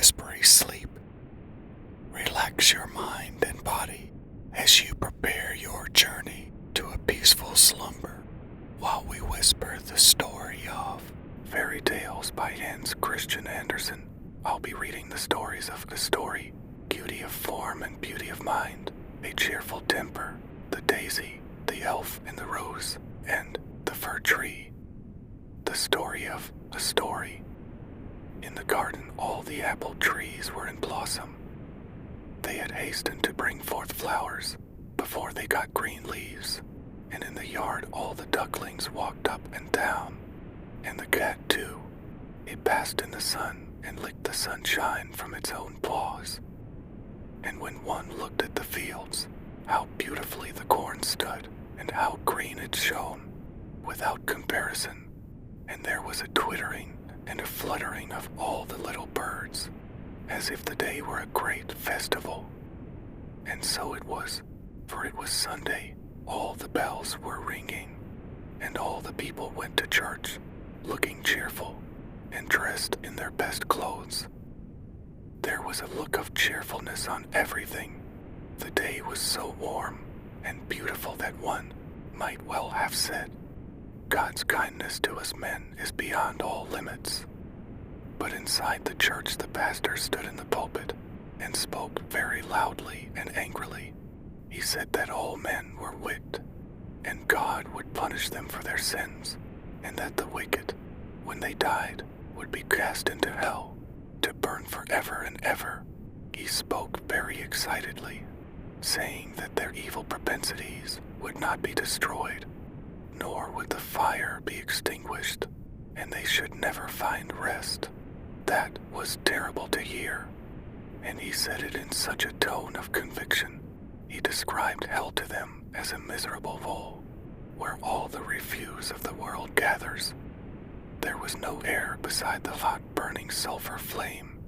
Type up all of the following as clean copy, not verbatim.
whispery sleep. Relax your mind and body as you prepare your journey to a peaceful slumber while we whisper the story of Fairy Tales by Hans Christian Andersen. I'll be reading the stories of the story, Beauty of Form and Beauty of Mind, A Cheerful Temper, The Daisy, The Elf and the Rose, and The Fir Tree. The story of a story. In the garden all the apple trees were in blossom. They had hastened to bring forth flowers before they got green leaves, and in the yard all the ducklings walked up and down, and the cat too. It basked in the sun and licked the sunshine from its own paws. And when one looked at the fields, how beautifully the corn stood, and how green it shone, without comparison, and there was a twittering and a fluttering of all the little birds, as if the day were a great festival. And so it was, for it was Sunday, all the bells were ringing, and all the people went to church, looking cheerful, and dressed in their best clothes. There was a look of cheerfulness on everything. The day was so warm and beautiful that one might well have said, God's kindness to us men is beyond all limits. But inside the church the pastor stood in the pulpit and spoke very loudly and angrily. He said that all men were wicked, and God would punish them for their sins, and that the wicked, when they died, would be cast into hell, to burn forever and ever. He spoke very excitedly, saying that their evil propensities would not be destroyed, nor would the fire be extinguished, and they should never find rest. That was terrible to hear, and he said it in such a tone of conviction. He described hell to them as a miserable hole, where all the refuse of the world gathers. There was no air beside the hot burning sulfur flame,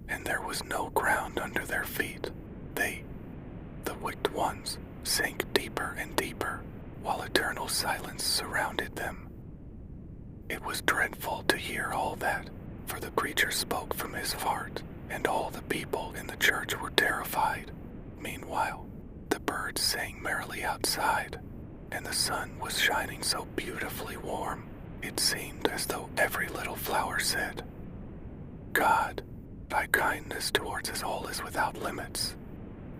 and there was no ground under their feet. They, the wicked ones, sank deeper and deeper, while eternal silence surrounded them. It was dreadful to hear all that, for the preacher spoke from his heart, and all the people in the church were terrified. Meanwhile, the birds sang merrily outside, and the sun was shining so beautifully warm, it seemed as though every little flower said, God, thy kindness towards us all is without limits.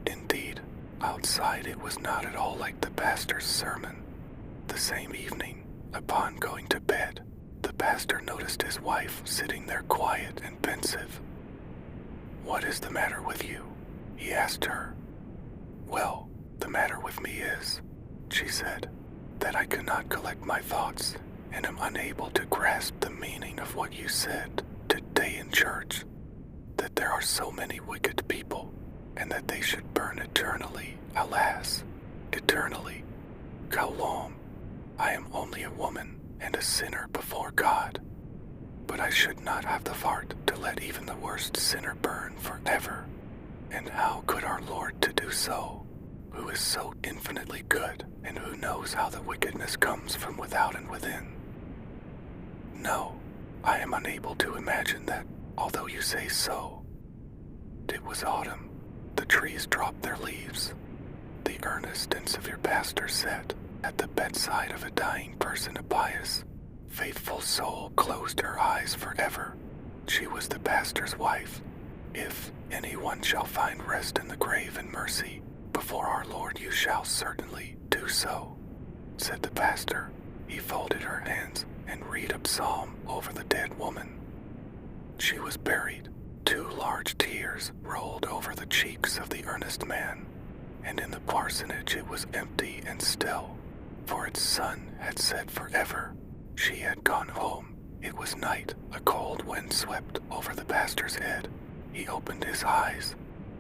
Indeed, outside it was not at all like the pastor's sermon. The same evening, upon going to bed, the pastor noticed his wife sitting there quiet and pensive. What is the matter with you? He asked her. Well, the matter with me is, she said, that I cannot collect my thoughts and am unable to grasp the meaning of what you said today in church, that there are so many wicked people, and that they should burn eternally. Alas, eternally. How long? I am only a woman and a sinner before God, but I should not have the heart to let even the worst sinner burn forever. And how could our Lord to do so, who is so infinitely good, and who knows how the wickedness comes from without and within? No, I am unable to imagine that, although you say so. It was autumn. The trees dropped their leaves. The earnest and severe pastor sat at the bedside of a dying person. A pious, faithful soul closed her eyes forever. She was the pastor's wife. If anyone shall find rest in the grave and mercy, before our Lord you shall certainly do so, said the pastor. He folded her hands and read a psalm over the dead woman. She was buried. 2 large tears rolled over the cheeks of the earnest man, and in the parsonage it was empty and still, for its sun had set forever. She had gone home. It was night. A cold wind swept over the pastor's head. He opened his eyes,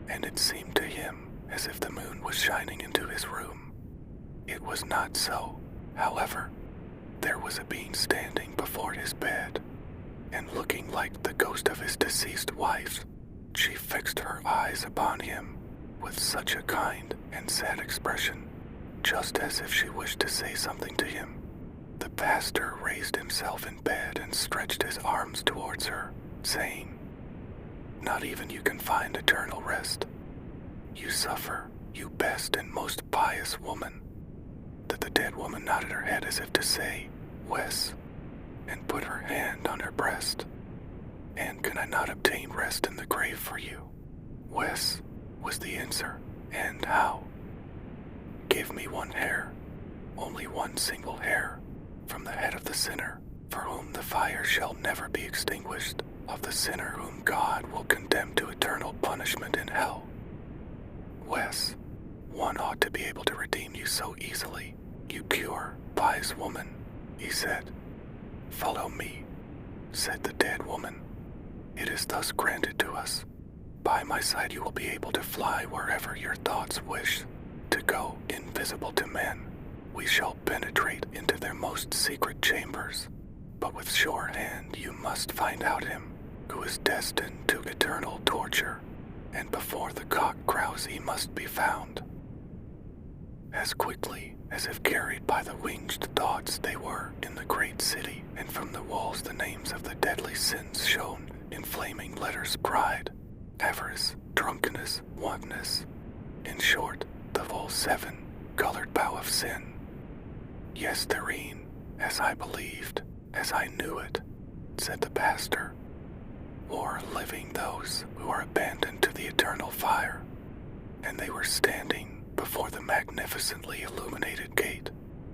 and it seemed to him as if the moon was shining into his room. It was not so, however. There was a being standing before his bed, and looking like the ghost of his deceased wife, she fixed her eyes upon him with such a kind and sad expression, just as if she wished to say something to him. The pastor raised himself in bed and stretched his arms towards her, saying, not even you can find eternal rest. You suffer, you best and most pious woman. That the dead woman nodded her head as if to say, Wes, and put her hand on her breast. And can I not obtain rest in the grave for you? Wes, was the answer, and how? Give me one hair, only one single hair, from the head of the sinner, for whom the fire shall never be extinguished, of the sinner whom God will condemn to eternal punishment in hell. Wes, one ought to be able to redeem you so easily, you pure, pious woman, he said. Follow me, said the dead woman. It is thus granted to us. By my side you will be able to fly wherever your thoughts wish, to go invisible to men. We shall penetrate into their most secret chambers, but with sure hand you must find out him, who is destined to eternal torture, and before the cock crows he must be found. As quickly as if carried by the winged thoughts they were in the great city, and from the walls the names of the deadly sins shone in flaming letters: pride, avarice, drunkenness, wantonness, in short, the full 7-colored bow of sin. Yes, therein, as I believed, as I knew it, said the pastor, or living those who are abandoned to the eternal fire, and they were standing before the magnificently illuminated gate.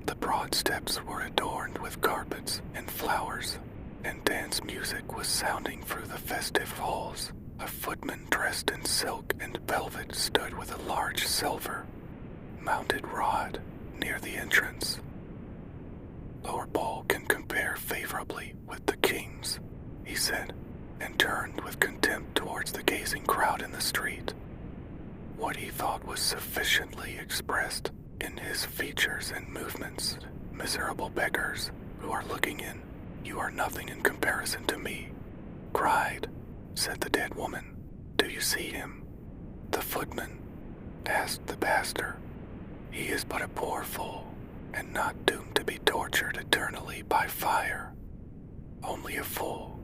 The broad steps were adorned with carpets and flowers, and dance music was sounding through the festive halls. A footman dressed in silk and velvet stood with a large silver mounted rod near the entrance. Our ball can compare favorably with the king's, he said, and turned with contempt towards the gazing crowd in the street. What he thought was sufficiently expressed in his features and movements. Miserable beggars who are looking in, you are nothing in comparison to me. Cried, said the dead woman. Do you see him? The footman asked the pastor. He is but a poor fool, and not doomed to be tortured eternally by fire. Only a fool.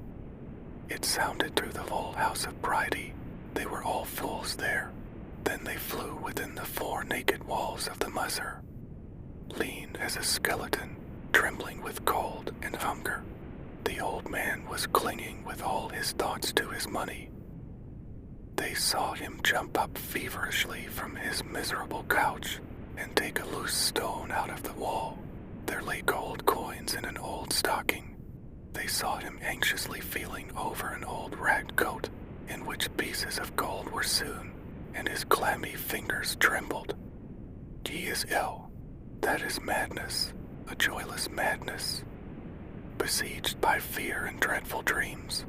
It sounded through the whole house of Bridie. They were all fools there. Then they flew within the 4 naked walls of the musser, lean as a skeleton, trembling with cold and hunger. The old man was clinging with all his thoughts to his money. They saw him jump up feverishly from his miserable couch and take a loose stone out of the wall. There lay gold coins in an old stocking. They saw him anxiously feeling over an old rag coat in which pieces of gold were sewn, and his clammy fingers trembled. He is ill. That is madness, a joyless madness. Besieged by fear and dreadful dreams,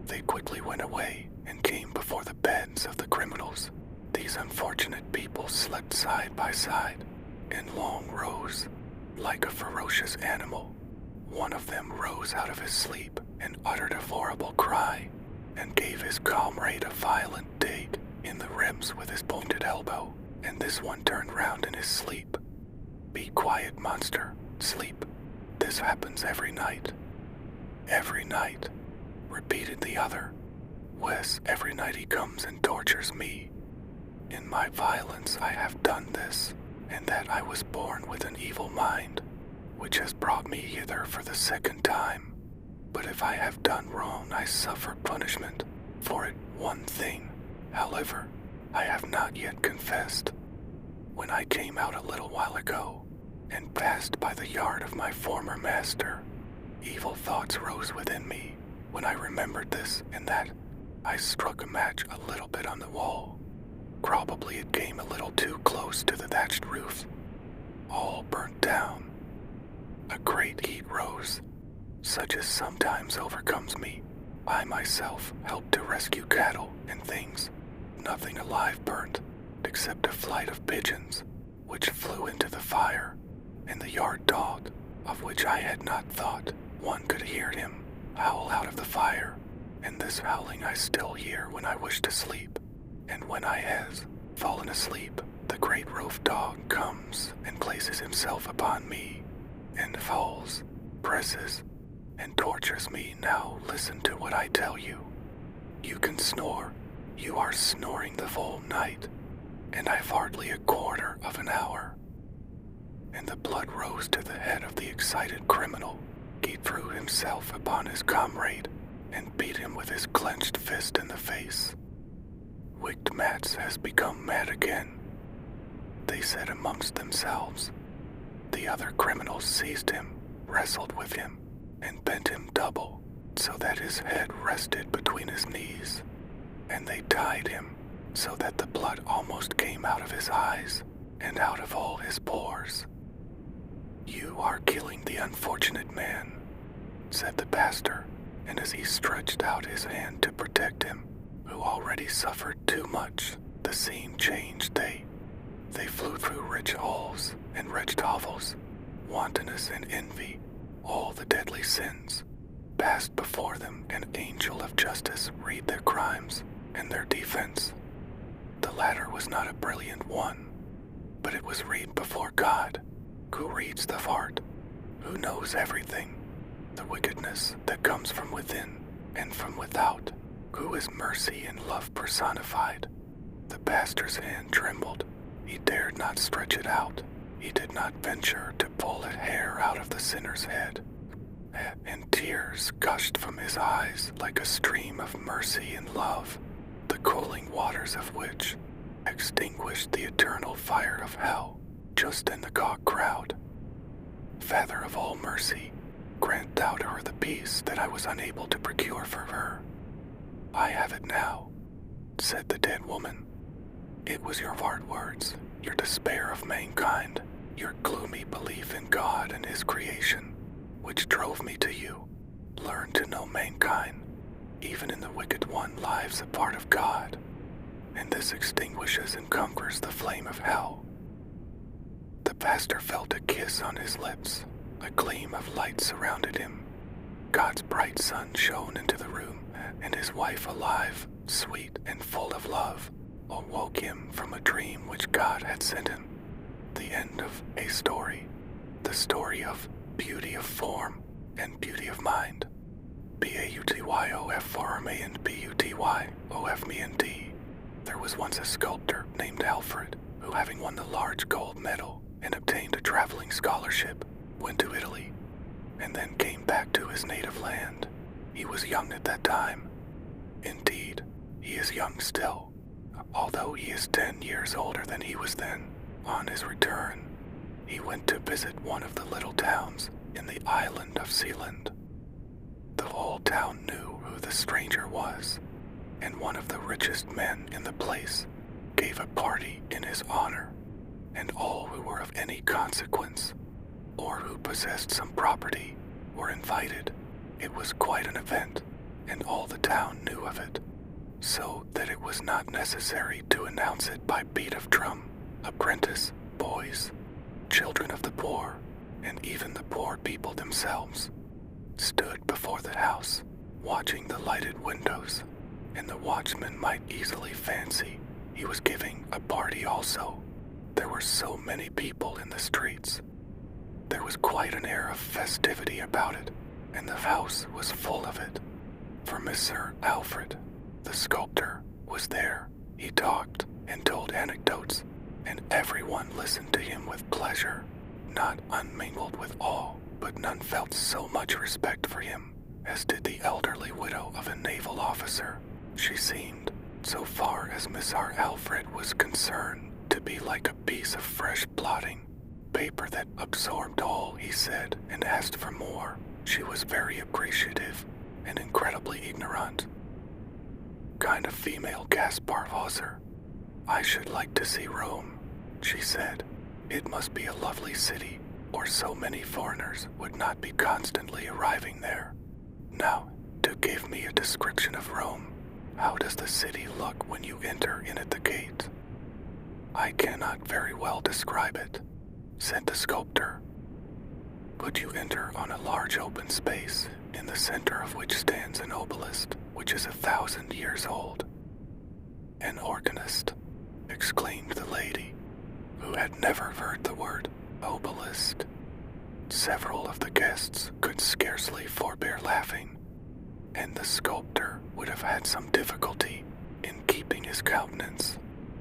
they quickly went away and came before the beds of the criminals. These unfortunate people slept side by side, in long rows, like a ferocious animal. One of them rose out of his sleep and uttered a horrible cry, and gave his comrade a violent dig in the ribs with his pointed elbow, and this one turned round in his sleep. Be quiet, monster, sleep. This happens every night. Every night, repeated the other. Wes, every night he comes and tortures me. In my violence I have done this, and that I was born with an evil mind, which has brought me hither for the 2nd time. But if I have done wrong, I suffer punishment for it. One thing, however, I have not yet confessed. When I came out a little while ago, and passed by the yard of my former master, evil thoughts rose within me. When I remembered this and that, I struck a match a little bit on the wall. Probably it came a little too close to the thatched roof. All burnt down. A great heat rose, such as sometimes overcomes me. I myself helped to rescue cattle and things. Nothing alive burnt, except a flight of pigeons, which flew into the fire, and the yard dog, of which I had not thought. One could hear him howl out of the fire, and this howling I still hear when I wish to sleep. And when I has fallen asleep, the great roof dog comes and places himself upon me, and presses, and tortures me. Now listen to what I tell you. You can snore. You are snoring the full night, and I've hardly a quarter of an hour." And the blood rose to the head of the excited criminal. He threw himself upon his comrade and beat him with his clenched fist in the face. "Wicked Mats has become mad again," they said amongst themselves. The other criminals seized him, wrestled with him, and bent him double so that his head rested between his knees, and they tied him so that the blood almost came out of his eyes and out of all his pores. "You are killing the unfortunate man," said the pastor, and as he stretched out his hand to protect him, who already suffered too much, the scene changed. They flew through rich halls and wretched hovels. Wantonness and envy, all the deadly sins, passed before them. An angel of justice read their crimes and their defense. The latter was not a brilliant one, but it was read before God, who reads the heart, who knows everything, the wickedness that comes from within and from without, who is mercy and love personified. The pastor's hand trembled. He dared not stretch it out. He did not venture to pull a hair out of the sinner's head. And tears gushed from his eyes like a stream of mercy and love, the cooling waters of which extinguished the eternal fire of hell just in the gawk crowd. "Father of all mercy, grant thou to her the peace that I was unable to procure for her." "I have it now," said the dead woman. "It was your hard words, your despair of mankind, your gloomy belief in God and His creation, which drove me to you. Learn to know mankind. Even in the wicked one lives a part of God, and this extinguishes and conquers the flame of hell." The pastor felt a kiss on his lips. A gleam of light surrounded him. God's bright sun shone into the room, and his wife, alive, sweet, and full of love, awoke him from a dream which God had sent him. The end of a story. The story of beauty of form and beauty of mind. B-A-U-T-Y-O-F-R-M-A and B-U-T-Y-O-F-M-E-N-D. There was once a sculptor named Alfred, who, having won the large gold medal and obtained a traveling scholarship, went to Italy, and then came back to his native land. He was young at that time. Indeed, he is young still, although he is 10 years older than he was then. On his return, he went to visit one of the little towns in the island of Sealand. The whole town knew who the stranger was, and one of the richest men in the place gave a party in his honor, and all who were of any consequence, or who possessed some property, were invited. It was quite an event, and all the town knew of it, so that it was not necessary to announce it by beat of drum. Apprentice, boys, children of the poor, and even the poor people themselves, stood before the house, watching the lighted windows, and the watchman might easily fancy he was giving a party also. There were so many people in the streets. There was quite an air of festivity about it, and the house was full of it. For Mr. Alfred, the sculptor, was there. He talked and told anecdotes, and everyone listened to him with pleasure, not unmingled with awe, but none felt so much respect for him as did the elderly widow of a naval officer. She seemed, so far as Mr. Alfred was concerned, to be like a piece of fresh blotting paper that absorbed all he said and asked for more. She was very appreciative and incredibly ignorant. Kind of female Gaspar Hauser. "I should like to see Rome," she said. "It must be a lovely city, or so many foreigners would not be constantly arriving there. Now, to give me a description of Rome, how does the city look when you enter in at the gate?" "I cannot very well describe it," said the sculptor. "But you enter on a large open space, in the center of which stands an obelisk, which is 1,000 years old." "An organist," exclaimed the lady, who had never heard the word obelisk. Several of the guests could scarcely forbear laughing. and the sculptor would have had some difficulty in keeping his countenance,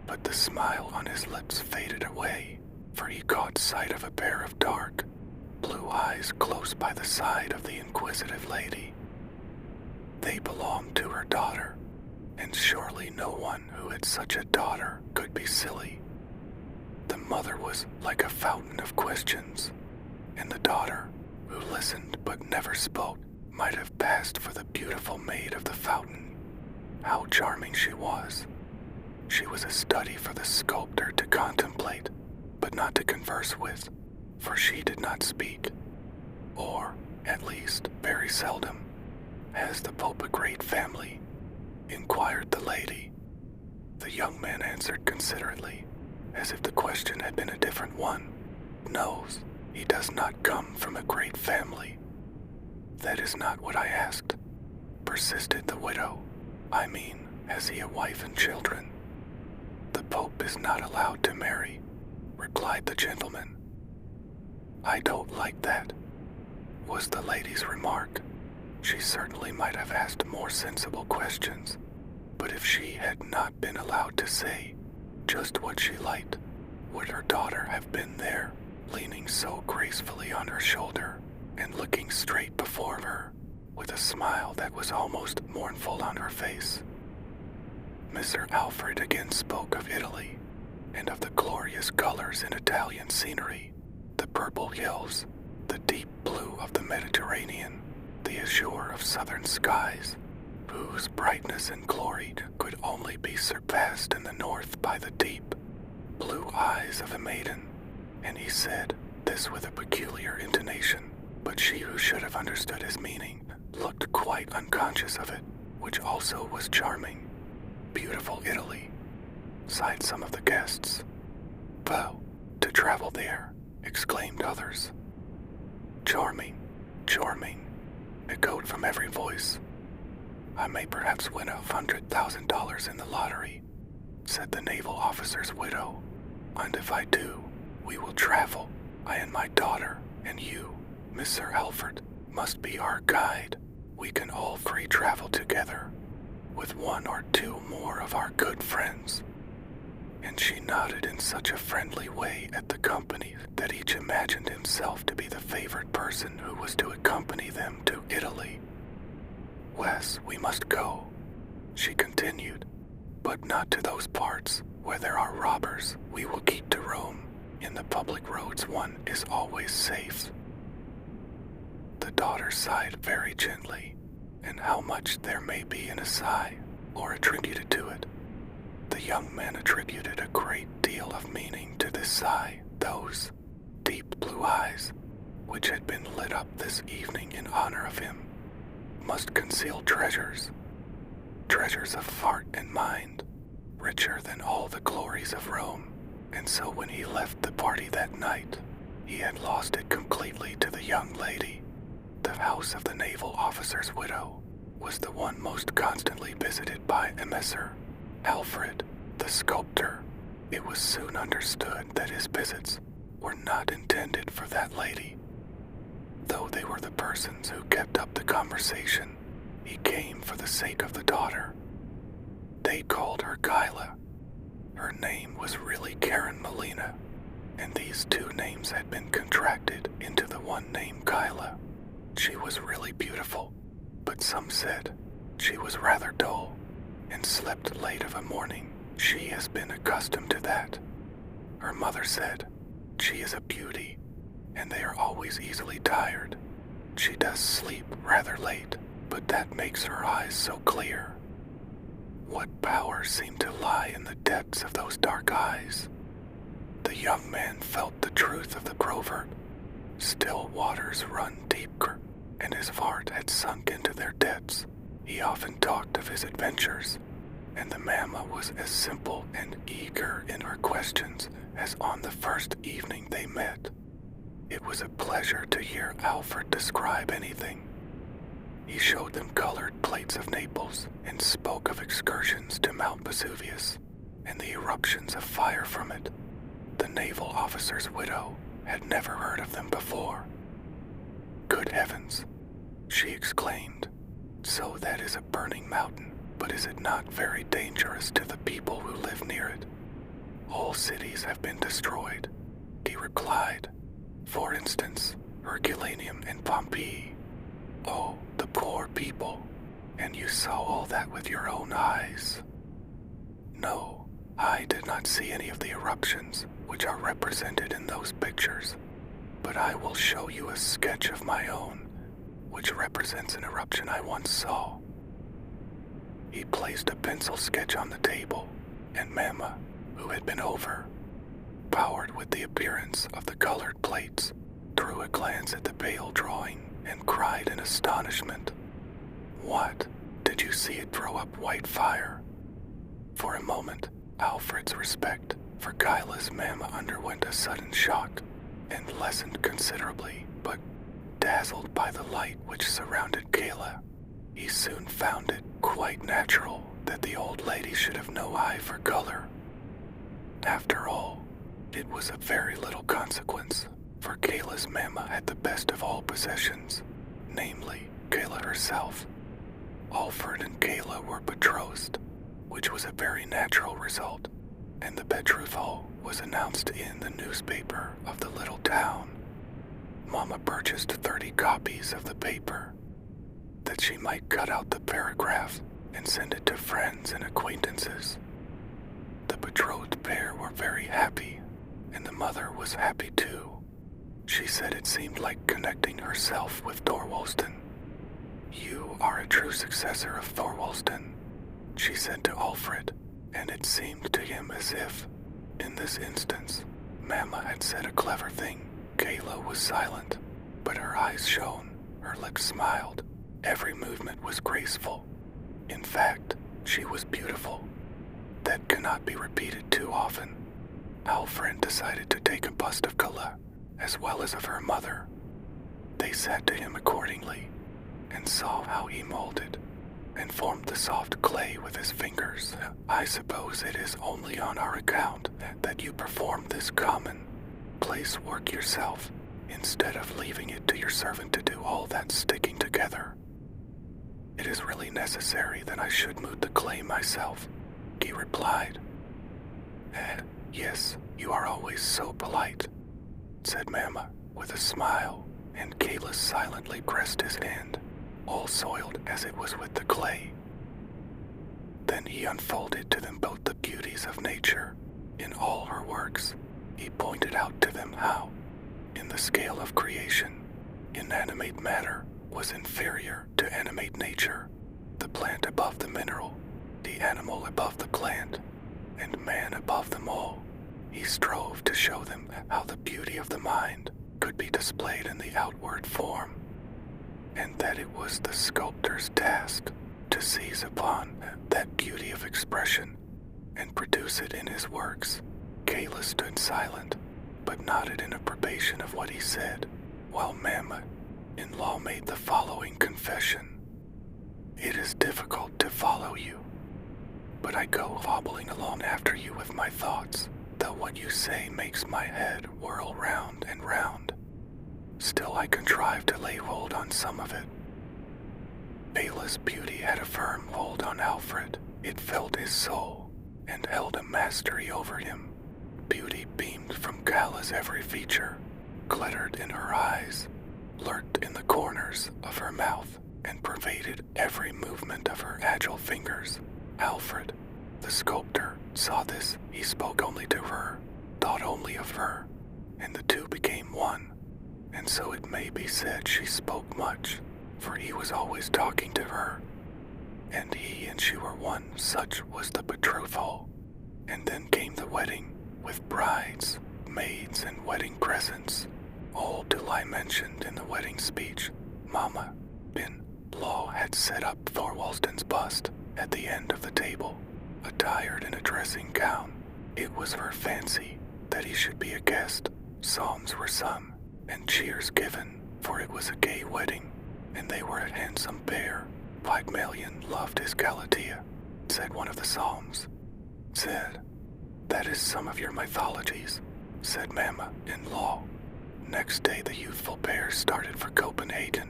but the smile on his lips faded away, for he caught sight of a pair of dark, blue eyes close by the side of the inquisitive lady. They belonged to her daughter, and surely no one who had such a daughter could be silly. The mother was like a fountain of questions, and the daughter, who listened but never spoke, might have passed for the beautiful maid of the fountain. How charming she was! She was a study for the sculptor to contemplate, but not to converse with, for she did not speak, or, at least, very seldom. "Has the Pope a great family?" inquired the lady. The young man answered considerately, as if the question had been a different one. "No, he does not come from a great family." "That is not what I asked," persisted the widow. "I mean, has he a wife and children?" "The Pope is not allowed to marry," replied the gentleman. "I don't like that," was the lady's remark. She certainly might have asked more sensible questions, but if she had not been allowed to say just what she liked, would her daughter have been there, leaning so gracefully on her shoulder and looking straight before her, with a smile that was almost mournful on her face? Mr. Alfred again spoke of Italy, and of the glorious colors in Italian scenery, the purple hills, the deep blue of the Mediterranean, the azure of southern skies, whose brightness and glory could only be surpassed in the north by the deep blue eyes of a maiden, and he said this with a peculiar intonation, but she who should have understood his meaning looked quite unconscious of it, which also was charming. "Beautiful Italy," sighed some of the guests. "Well, to travel there," exclaimed others. "Charming, charming," echoed from every voice. "I may perhaps win $100,000 in the lottery," said the naval officer's widow. "And if I do, we will travel. I and my daughter, and you, Mr. Alfred, must be our guide. We can all three travel together, with one or two more of our good friends." And she nodded in such a friendly way at the company that each imagined himself to be the favored person who was to accompany them to Italy. "Wes, we must go," she continued, "but not to those parts where there are robbers. We will keep to Rome. In the public roads one is always safe." The daughter sighed very gently, and how much there may be in a sigh, or attributed to it, the young man attributed a great deal of meaning to this sigh. Those deep blue eyes, which had been lit up this evening in honor of him, must conceal treasures of heart and mind, richer than all the glories of Rome, and so when he left the party that night, he had lost it completely to the young lady. The house of the naval officer's widow was the one most constantly visited by Messer Alfred, the sculptor. It was soon understood that his visits were not intended for that lady. Though they were the persons who kept up the conversation, he came for the sake of the daughter. They called her Kyla. Her name was really Karen Molina, and these two names had been contracted into the one name Kyla. She was really beautiful, but some said she was rather dull, and slept late of a morning. She has been accustomed to that. Her mother said she is a beauty, and they are always easily tired. She does sleep rather late, but that makes her eyes so clear. What power seemed to lie in the depths of those dark eyes? The young man felt the truth of the proverb, "Still waters run deeper," and his heart had sunk into their depths. He often talked of his adventures, and the mamma was as simple and eager in her questions as on the first evening they met. It was a pleasure to hear Alfred describe anything. He showed them colored plates of Naples and spoke of excursions to Mount Vesuvius and the eruptions of fire from it. The naval officer's widow had never heard of them before. "Good heavens," she exclaimed, So that is a burning mountain, but is it not very dangerous to the people who live near it? Whole cities have been destroyed, he replied. For instance, Herculaneum and Pompeii. Oh, the poor people. And you saw all that with your own eyes. No, I did not see any of the eruptions which are represented in those pictures, but I will show you a sketch of my own, which represents an eruption I once saw. He placed a pencil sketch on the table, and Mama, who had been overpowered with the appearance of the colored plates, threw a glance at the pale drawing and cried in astonishment, "What? Did you see it throw up white fire?" For a moment, Alfred's respect for Kyla's Mama underwent a sudden shock and lessened considerably, but dazzled by the light which surrounded Kayla, he soon found it quite natural that the old lady should have no eye for color. After all, it was of very little consequence, for Kayla's Mama had the best of all possessions, namely, Kayla herself. Alfred and Kayla were betrothed, which was a very natural result, and the betrothal was announced in the newspaper of the little town. Mama purchased 30 copies of the paper, that she might cut out the paragraph and send it to friends and acquaintances. The betrothed pair were very happy, and the mother was happy too. She said it seemed like connecting herself with Thorwaldsen. "You are a true successor of Thorwaldsen," she said to Alfred, and it seemed to him as if, in this instance, Mama had said a clever thing. Kayla was silent, but her eyes shone, her lips smiled, every movement was graceful. In fact, she was beautiful. That cannot be repeated too often. Alfred decided to take a bust of Kayla, as well as of her mother. They sat to him accordingly, and saw how he molded and formed the soft clay with his fingers. "I suppose it is only on our account that you perform this commonplace work yourself, instead of leaving it to your servant to do all that sticking together." "It is really necessary that I should move the clay myself," he replied. "Yes, you are always so polite," said Mama with a smile, and Kayla silently pressed his hand, all soiled as it was with the clay. Then he unfolded to them both the beauties of nature in all her works. He pointed out to them how, in the scale of creation, inanimate matter was inferior to animate nature, the plant above the mineral, the animal above the plant, and man above them all. He strove to show them how the beauty of the mind could be displayed in the outward form, and that it was the sculptor's task to seize upon that beauty of expression and produce it in his works. Kayla stood silent, but nodded in approbation of what he said, while Mama-in-law made the following confession. "It is difficult to follow you, but I go hobbling along after you with my thoughts, though what you say makes my head whirl round and round. Still I contrive to lay hold on some of it." Kayla's beauty had a firm hold on Alfred. It filled his soul and held a mastery over him. Beauty beamed from Kayla's every feature, glittered in her eyes, lurked in the corners of her mouth, and pervaded every movement of her agile fingers. Alfred, the sculptor, saw this. He spoke only to her, thought only of her, and the two became one. And so it may be said she spoke much, for he was always talking to her. And he and she were one, such was the betrothal. And then came the wedding, with brides, maids, and wedding presents, all to lie mentioned in the wedding speech. Mama-in-law had set up Thorwaldsen's bust at the end of the table, attired in a dressing gown. It was her fancy that he should be a guest. Psalms were sung, and cheers given, for it was a gay wedding, and they were a handsome pair. Pygmalion loved his Galatea, said one of the psalms. "That is some of your mythologies," said Mama-in-law. Next day the youthful pair started for Copenhagen,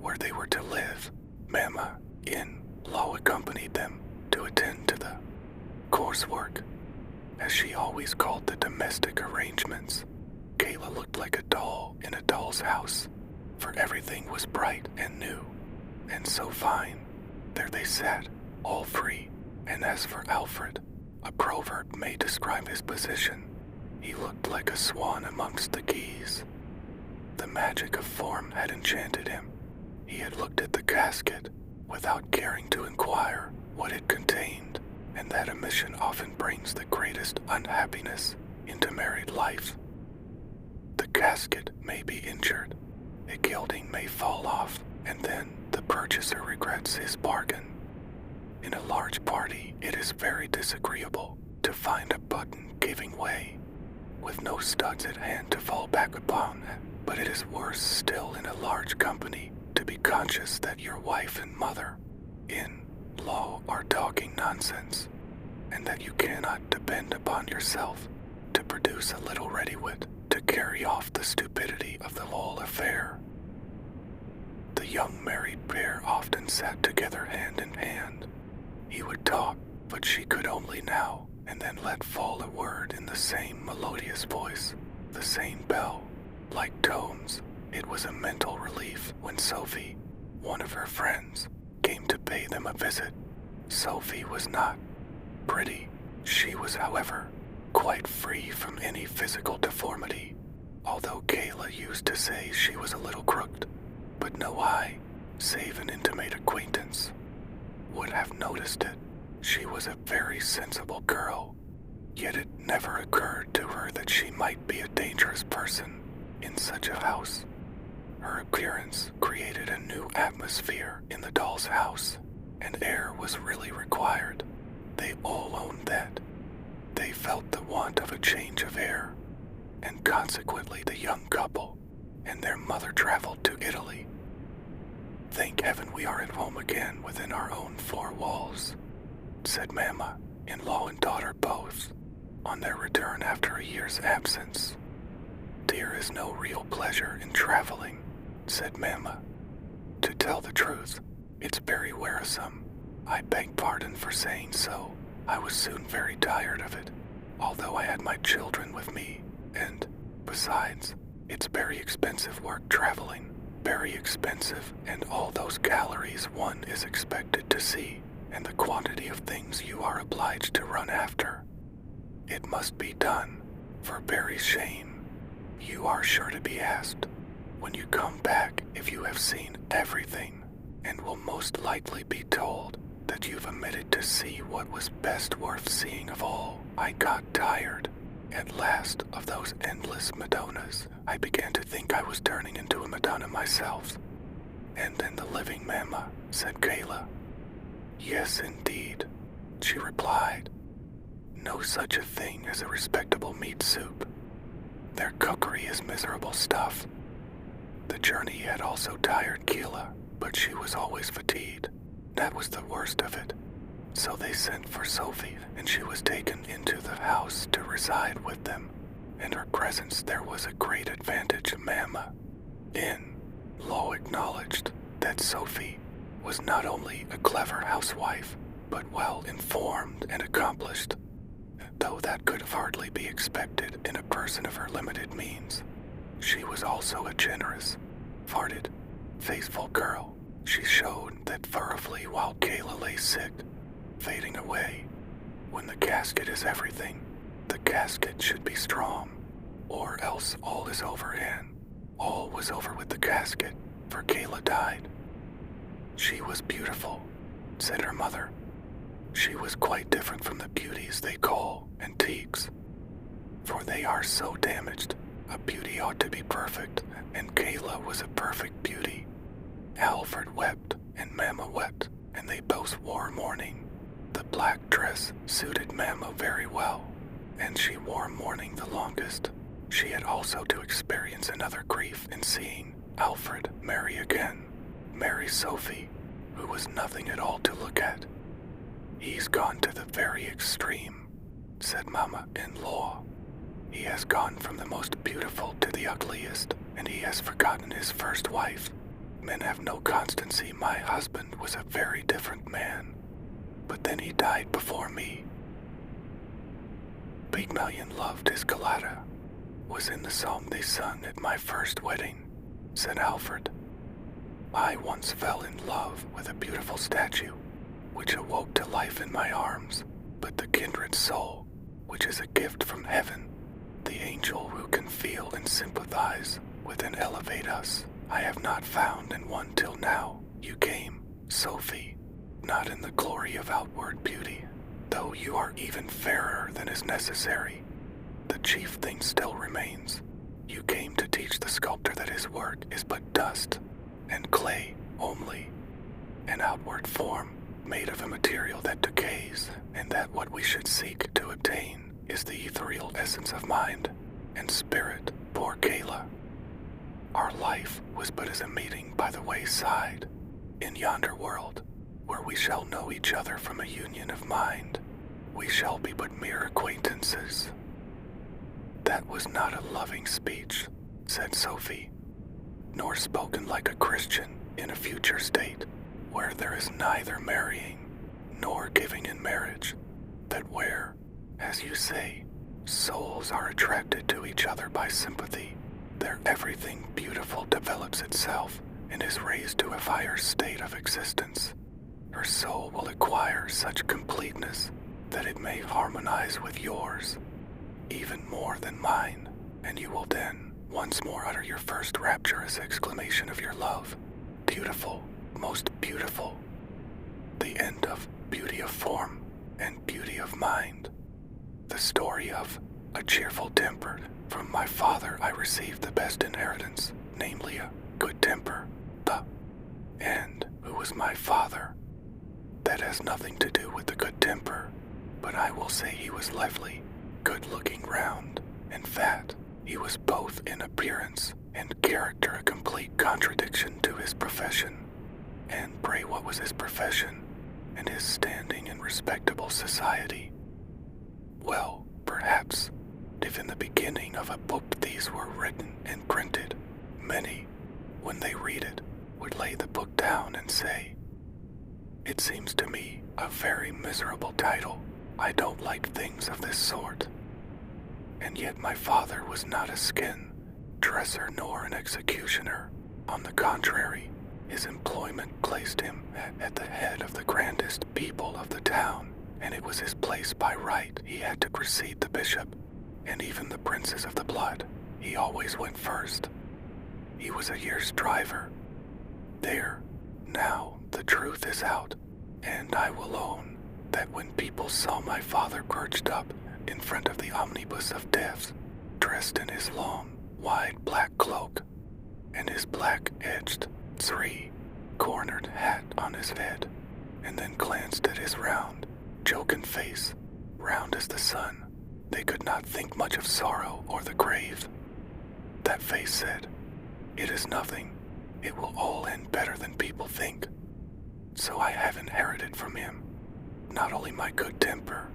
where they were to live. Mama In-law accompanied them to attend to the coursework, as she always called the domestic arrangements. Kayla looked like a doll in a doll's house, for everything was bright and new, and so fine. There they sat, all free, and as for Alfred, a proverb may describe his position. He looked like a swan amongst the geese. The magic of form had enchanted him. He had looked at the casket without caring to inquire what it contained, and that omission often brings the greatest unhappiness into married life. The casket may be injured, a gilding may fall off, and then the purchaser regrets his bargain. In a large party, it is very disagreeable to find a button giving way, with no studs at hand to fall back upon, but it is worse still in a large company to be conscious that your wife and mother-in-law are talking nonsense, and that you cannot depend upon yourself to produce a little ready wit to carry off the stupidity of the whole affair. The young married pair often sat together hand in hand. He would talk, but she could only now and then let fall a word in the same melodious voice, the same bell-like tones. It was a mental relief when Sophie, one of her friends, came to pay them a visit. Sophie was not pretty. She was, however, quite free from any physical deformity, although Kayla used to say she was a little crooked, but no eye, save an intimate acquaintance, would have noticed it. She was a very sensible girl, yet it never occurred to her that she might be a dangerous person in such a house. Her appearance created a new atmosphere in the doll's house, and air was really required. They all owned that. They felt the want of a change of air, and consequently the young couple and their mother traveled to Italy. "Thank heaven we are at home again within our own four walls," said Mama, in-law and daughter both, on their return after a year's absence. "There is no real pleasure in traveling," said Mama. "To tell the truth, it's very wearisome. I beg pardon for saying so. I was soon very tired of it, although I had my children with me, and, besides, it's very expensive work traveling, very expensive, and all those galleries one is expected to see, and the quantity of things you are obliged to run after. It must be done, for very shame. You are sure to be asked, when you come back, if you have seen everything, and will most likely be told that you've omitted to see what was best worth seeing of all. I got tired, at last, of those endless Madonnas. I began to think I was turning into a Madonna myself." "And then the living, Mama," said Kayla. "Yes, indeed," she replied. "No such a thing as a respectable meat soup. Their cookery is miserable stuff." The journey had also tired Kayla, but she was always fatigued. That was the worst of it. So they sent for Sophie, and she was taken into the house to reside with them. In her presence there was a great advantage. Mama, in-law, acknowledged that Sophie was not only a clever housewife, but well informed and accomplished, though that could hardly be expected in a person of her limited means. She was also a generous, hearted, faithful girl. She showed that thoroughly while Kayla lay sick, fading away. When the casket is everything, the casket should be strong, or else all is over, and all was over with the casket, for Kayla died. She was beautiful, said her mother. She was quite different from the beauties they call antiques, for they are so damaged. A beauty ought to be perfect, and Kayla was a perfect beauty. Alfred wept, and Mama wept, and they both wore mourning. The black dress suited Mama very well, and she wore mourning the longest. She had also to experience another grief in seeing Alfred marry again, marry Sophie, who was nothing at all to look at. "He's gone to the very extreme," said Mama-in-law. "He has gone from the most beautiful to the ugliest, and he has forgotten his first wife. Men have no constancy. My husband was a very different man, but then he died before me. Pygmalion loved his Galata, was in the psalm they sung at my first wedding, said Alfred. I once fell in love with a beautiful statue, which awoke to life in my arms, but the kindred soul, which is a gift from heaven, the angel who can feel and sympathize with and elevate us, I have not found in one till now. You came, Sophie, not in the glory of outward beauty, though you are even fairer than is necessary. The chief thing still remains. You came to teach the sculptor that his work is but dust and clay only, an outward form made of a material that decays, and that what we should seek to obtain is the ethereal essence of mind and spirit. Poor Kayla. Our life was but as a meeting by the wayside, in yonder world, where we shall know each other from a union of mind. We shall be but mere acquaintances. That was not a loving speech, said Sophie, nor spoken like a Christian in a future state, where there is neither marrying nor giving in marriage, that where, as you say, souls are attracted to each other by sympathy, there everything beautiful develops itself and is raised to a higher state of existence. Her soul will acquire such completeness that it may harmonize with yours, even more than mine, and you will then once more utter your first rapturous exclamation of your love. Beautiful, most beautiful. The end of beauty of form and beauty of mind. The story of a cheerful temper. From my father I received the best inheritance, namely a good temper. And who was my father? That has nothing to do with the good temper, but I will say he was lively, good-looking, round, and fat. He was both in appearance and character a complete contradiction to his profession. And pray what was his profession, and his standing in respectable society? Well, perhaps, if in the beginning of a book these were written and printed, many, when they read it, would lay the book down and say, "It seems to me a very miserable title. I don't like things of this sort." And yet my father was not a skin dresser nor an executioner. On the contrary, his employment placed him at the head of the grandest people of the town, and it was his place by right. He had to precede the bishop, and even the princes of the blood. He always went first. He was a year's driver. There, now, the truth is out, and I will own that when people saw my father perched up in front of the omnibus of death, dressed in his long, wide black cloak, and his black-edged, three-cornered hat on his head, and then glanced at his round, jocund face, round as the sun, they could not think much of sorrow or the grave. That face said, "It is nothing. It will all end better than people think." So I have inherited from him not only my good temper,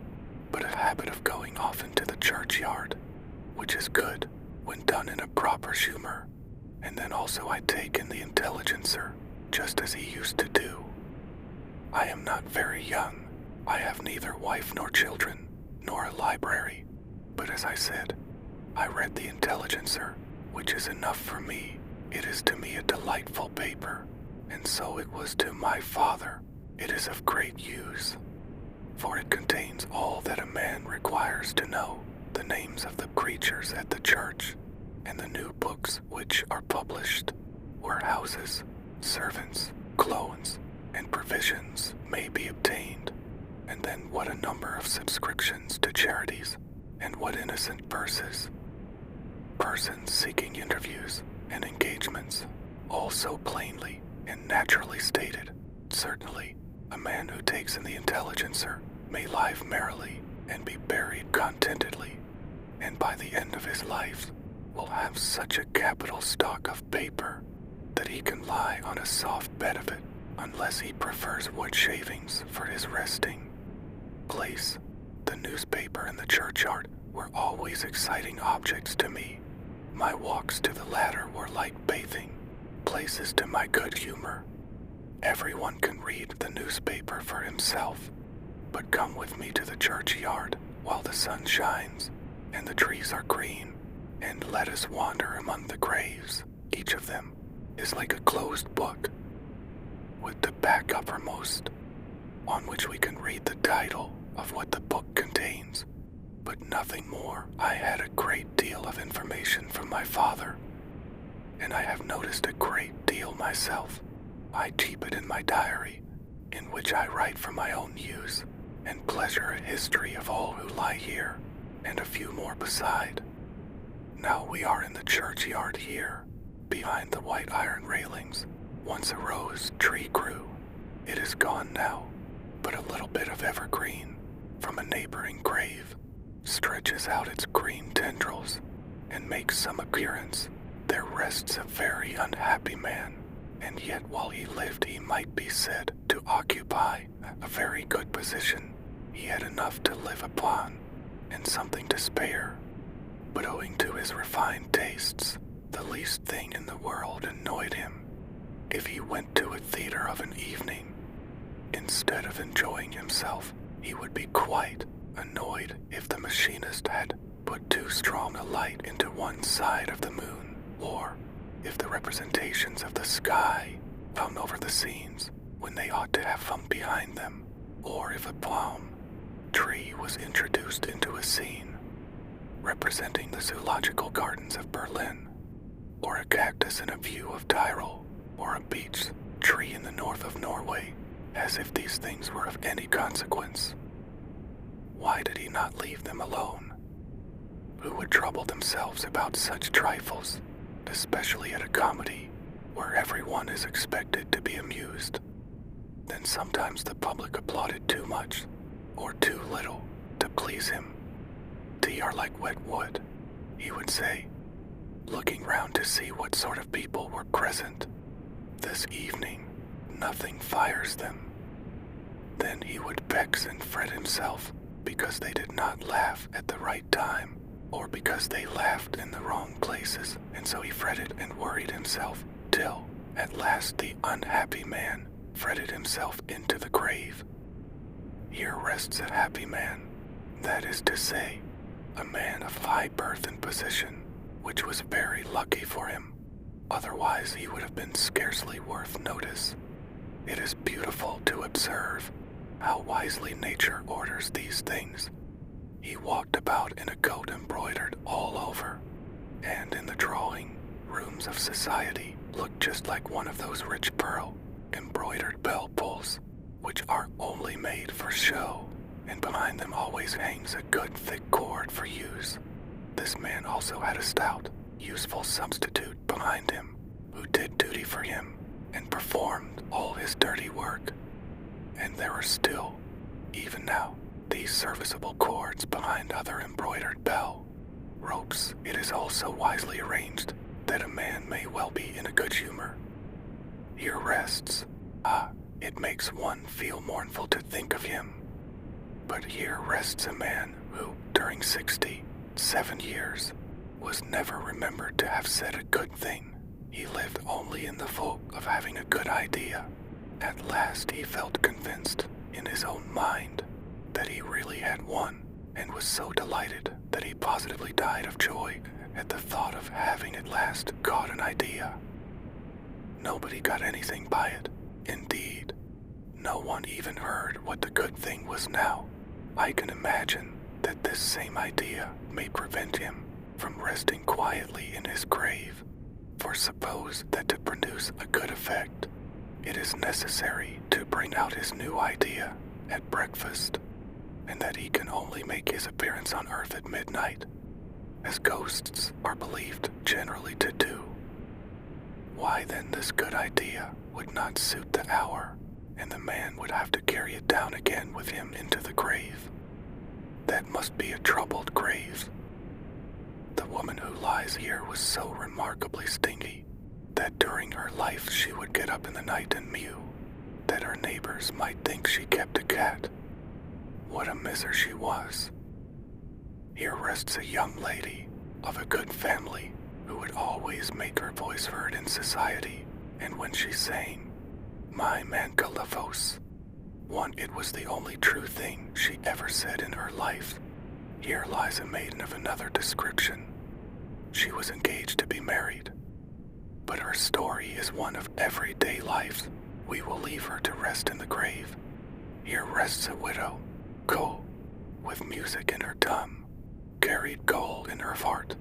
but a habit of going often to the churchyard, which is good when done in a proper humor, and then also I take in the Intelligencer, just as he used to do. I am not very young. I have neither wife nor children, nor a library, but as I said, I read the Intelligencer, which is enough for me. It is to me a delightful paper, and so it was to my father. It is of great use, for it contains all that a man requires to know, the names of the preachers at the church, and the new books which are published, where houses, servants, clothes, and provisions may be obtained, and then what a number of subscriptions to charities, and what innocent purses. Persons seeking interviews and engagements, all so plainly and naturally stated. Certainly, a man who takes in the Intelligencer may live merrily and be buried contentedly, and by the end of his life will have such a capital stock of paper that he can lie on a soft bed of it, unless he prefers wood shavings for his resting place. The newspaper and the churchyard were always exciting objects to me. My walks to the latter were like bathing, places to my good humor. Everyone can read the newspaper for himself, but come with me to the churchyard while the sun shines and the trees are green, and let us wander among the graves. Each of them is like a closed book, with the back uppermost, on which we can read the title of what the book contains, but nothing more. I had a great deal of information from my father, and I have noticed a great deal myself. I keep it in my diary, in which I write for my own use and pleasure a history of all who lie here, and a few more beside. Now we are in the churchyard here, behind the white iron railings. Once a rose tree grew. It is gone now, but a little bit of evergreen from a neighboring grave stretches out its green tendrils and makes some appearance. There rests a very unhappy man, and yet while he lived he might be said to occupy a very good position. He had enough to live upon and something to spare, but owing to his refined tastes, the least thing in the world annoyed him. If he went to a theater of an evening, instead of enjoying himself, he would be quite annoyed if the machinist had put too strong a light into one side of the moon, or if the representations of the sky hung over the scenes when they ought to have hung behind them, or if a palm tree was introduced into a scene representing the zoological gardens of Berlin, or a cactus in a view of Tyrol, or a beech tree in the north of Norway, as if these things were of any consequence. Why did he not leave them alone? Who would trouble themselves about such trifles, especially at a comedy, where everyone is expected to be amused? Then sometimes the public applauded too much, or too little, to please him. "Tea are like wet wood," he would say, looking round to see what sort of people were present. "This evening, nothing fires them." Then he would vex and fret himself because they did not laugh at the right time, or because they laughed in the wrong places, and so he fretted and worried himself till, at last, the unhappy man fretted himself into the grave. Here rests a happy man, that is to say, a man of high birth and position, which was very lucky for him. Otherwise he would have been scarcely worth notice. It is beautiful to observe how wisely nature orders these things. He walked about in a coat embroidered all over, and in the drawing rooms of society looked just like one of those rich pearl embroidered bell pulls, which are only made for show, and behind them always hangs a good thick cord for use. This man also had a stout, useful substitute behind him, who did duty for him and performed all his dirty work. And there are still, even now, these serviceable cords behind other embroidered bell ropes. It is also wisely arranged that a man may well be in a good humor. Here rests, it makes one feel mournful to think of him, but here rests a man who, during 67 years, was never remembered to have said a good thing. He lived only in the hope of having a good idea. At last he felt convinced in his own mind that he really had one, and was so delighted that he positively died of joy at the thought of having at last got an idea. Nobody got anything by it. Indeed, no one even heard what the good thing was now. I can imagine that this same idea may prevent him from resting quietly in his grave. For suppose that to produce a good effect, it is necessary to bring out his new idea at breakfast, and that he can only make his appearance on earth at midnight, as ghosts are believed generally to do. Why then this good idea would not suit the hour, and the man would have to carry it down again with him into the grave. That must be a troubled grave. The woman who lies here was so remarkably stingy that during her life she would get up in the night and mew, that her neighbors might think she kept a cat. What a miser she was. Here rests a young lady of a good family who would always make her voice heard in society, and when she sang, "My Mancalavos," it was the only true thing she ever said in her life. Here lies a maiden of another description. She was engaged to be married, but her story is one of everyday life. We will leave her to rest in the grave. Here rests a widow, with music in her tongue, carried gold in her heart.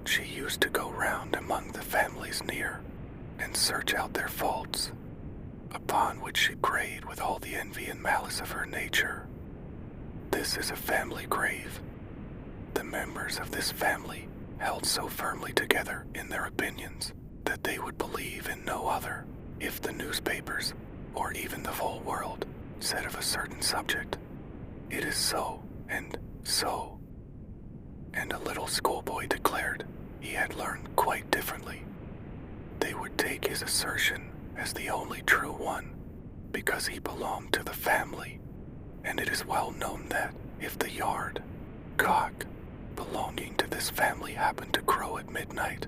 She used to go round among the families near, and search out their faults, upon which she preyed with all the envy and malice of her nature. This is a family grave. The members of this family held so firmly together in their opinions that they would believe in no other if the newspapers, or even the whole world, said of a certain subject, "It is so, and so." And a little schoolboy declared he had learned quite differently. They would take his assertion as the only true one, because he belonged to the family, and it is well known that if the yard cock belonging to this family happened to crow at midnight,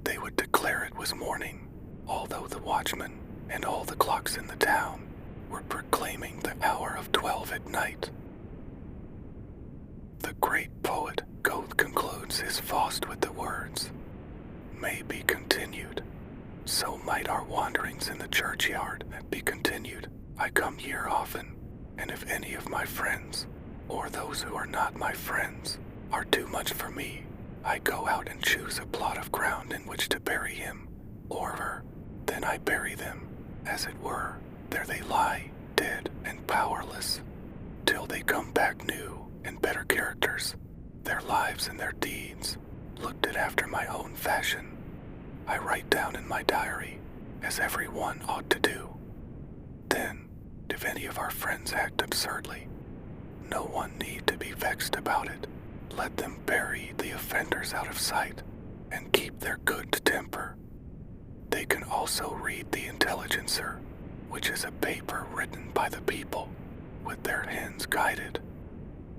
they would declare it was morning, although the watchman and all the clocks in the town were proclaiming the hour of 12 at night. The great poet Goethe concludes his Faust with the words, "May be continued. So might our wanderings in the churchyard be continued. I come here often, and if any of my friends, or those who are not my friends, are too much for me, I go out and choose a plot of ground in which to bury him, or her. Then I bury them, as it were. There they lie, dead and powerless, till they come back new and better characters, their lives and their deeds, looked at after my own fashion. I write down in my diary, as every one ought to do. Then, if any of our friends act absurdly, no one need to be vexed about it. Let them bury the offenders out of sight, and keep their good temper. They can also read the Intelligencer, which is a paper written by the people, with their hands guided.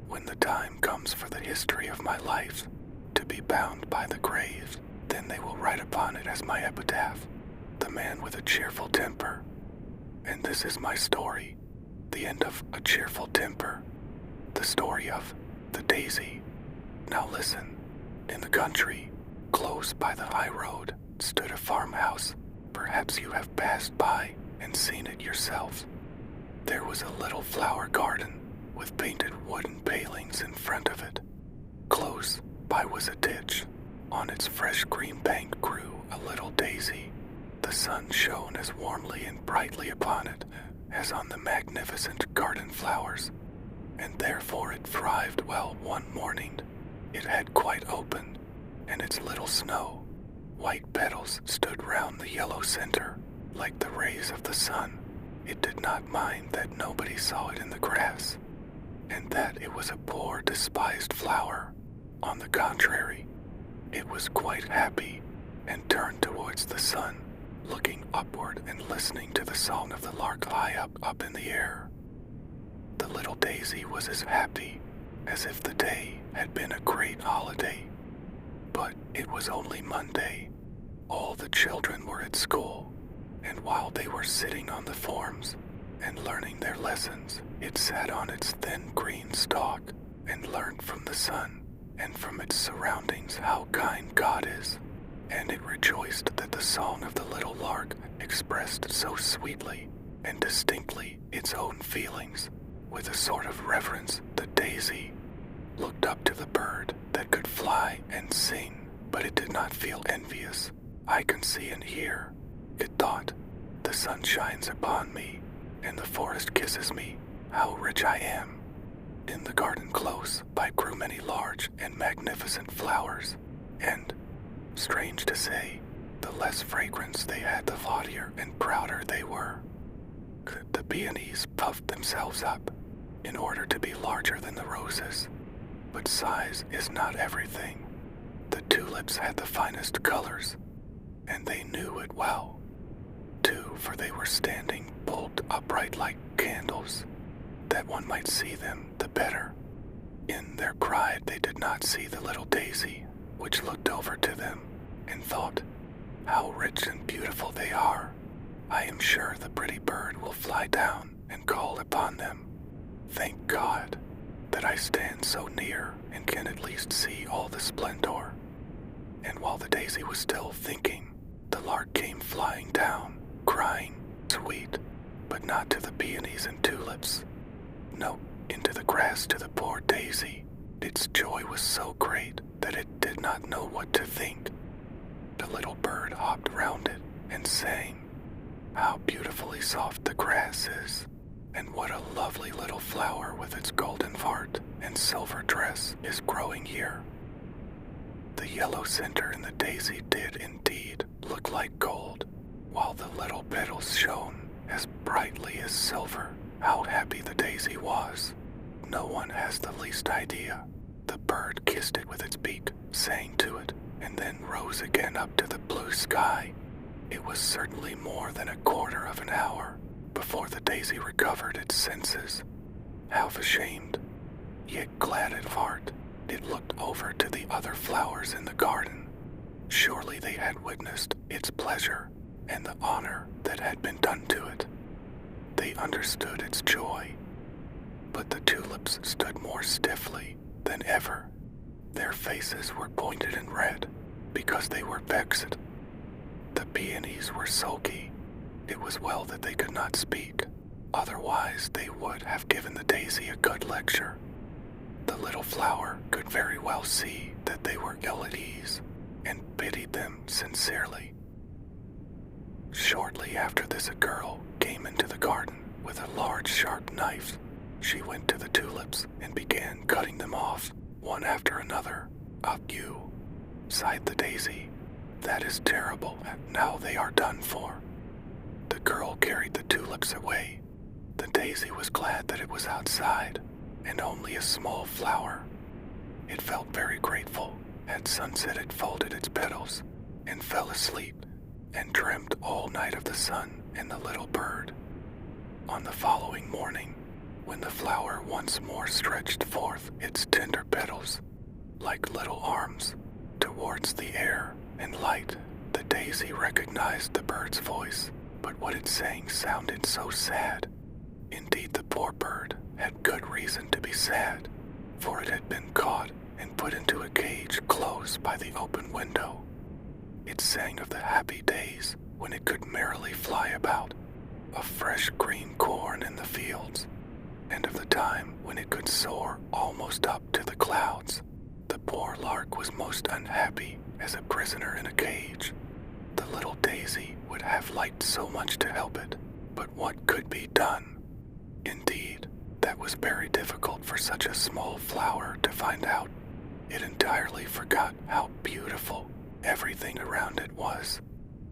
When the time comes for the history of my life to be bound by the grave, then they will write upon it as my epitaph, "The man with a cheerful temper." And this is my story, the end of A Cheerful Temper, the story of the daisy. Now listen. In the country, close by the high road, stood a farmhouse. Perhaps you have passed by and seen it yourself. There was a little flower garden with painted wooden palings in front of it. Close by was a ditch. On its fresh green bank grew a little daisy. The sun shone as warmly and brightly upon it as on the magnificent garden flowers, and therefore it thrived well one morning. It had quite opened, and its little snow white petals stood round the yellow center like the rays of the sun. It did not mind that nobody saw it in the grass, and that it was a poor despised flower. On the contrary, it was quite happy, and turned towards the sun, looking upward and listening to the song of the lark high up in the air. The little daisy was as happy as if the day had been a great holiday. But it was only Monday. All the children were at school, and while they were sitting on the forms and learning their lessons, it sat on its thin green stalk and learned from the sun and from its surroundings how kind God is, and it rejoiced that the song of the little lark expressed so sweetly and distinctly its own feelings. With a sort of reverence, the daisy looked up to the bird that could fly and sing, but it did not feel envious. "I can see and hear," it thought. "The sun shines upon me, and the forest kisses me. How rich I am!" In the garden close by grew many large and magnificent flowers, and, strange to say, the less fragrance they had, the haughtier and prouder they were. The peonies puffed themselves up in order to be larger than the roses, but size is not everything. The tulips had the finest colors, and they knew it well, too, for they were standing bolt upright like candles, that one might see them the better. In their pride they did not see the little daisy, which looked over to them and thought, How rich and beautiful they are. I am sure the pretty bird will fly down and call upon them. Thank God that I stand so near and can at least see all the splendor." And while the daisy was still thinking, the lark came flying down, crying, "Sweet," but not to the peonies and tulips. No, into the grass to the poor daisy. Its joy was so great that it did not know what to think. The little bird hopped round it and sang, "How beautifully soft the grass is, and what a lovely little flower with its golden heart and silver dress is growing here." The yellow center in the daisy did indeed look like gold, while the little petals shone as brightly as silver. How happy the daisy was, no one has the least idea. The bird kissed it with its beak, sang to it, and then rose again up to the blue sky. It was certainly more than a quarter of an hour before the daisy recovered its senses. Half ashamed, yet glad at heart, it looked over to the other flowers in the garden. Surely they had witnessed its pleasure and the honor that had been done to it. They understood its joy. But the tulips stood more stiffly than ever. Their faces were pointed and red because they were vexed. The peonies were sulky. It was well that they could not speak, otherwise they would have given the daisy a good lecture. The little flower could very well see that they were ill at ease, and pitied them sincerely. Shortly after this, a girl came into the garden with a large sharp knife. She went to the tulips and began cutting them off, one after another. "You," sighed the daisy. "That is terrible. Now they are done for." The girl carried the tulips away. The daisy was glad that it was outside, and only a small flower. It felt very grateful. At sunset it folded its petals, and fell asleep, and dreamt all night of the sun and the little bird. On the following morning, when the flower once more stretched forth its tender petals, like little arms, towards the air and light, the daisy recognized the bird's voice, but what it sang sounded so sad. Indeed, the poor bird had good reason to be sad, for it had been caught and put into a cage close by the open window. It sang of the happy days when it could merrily fly about, of fresh green corn in the fields, and of the time when it could soar almost up to the clouds. The poor lark was most unhappy as a prisoner in a cage. The little daisy would have liked so much to help it, but what could be done? Indeed, that was very difficult for such a small flower to find out. It entirely forgot how beautiful everything around it was,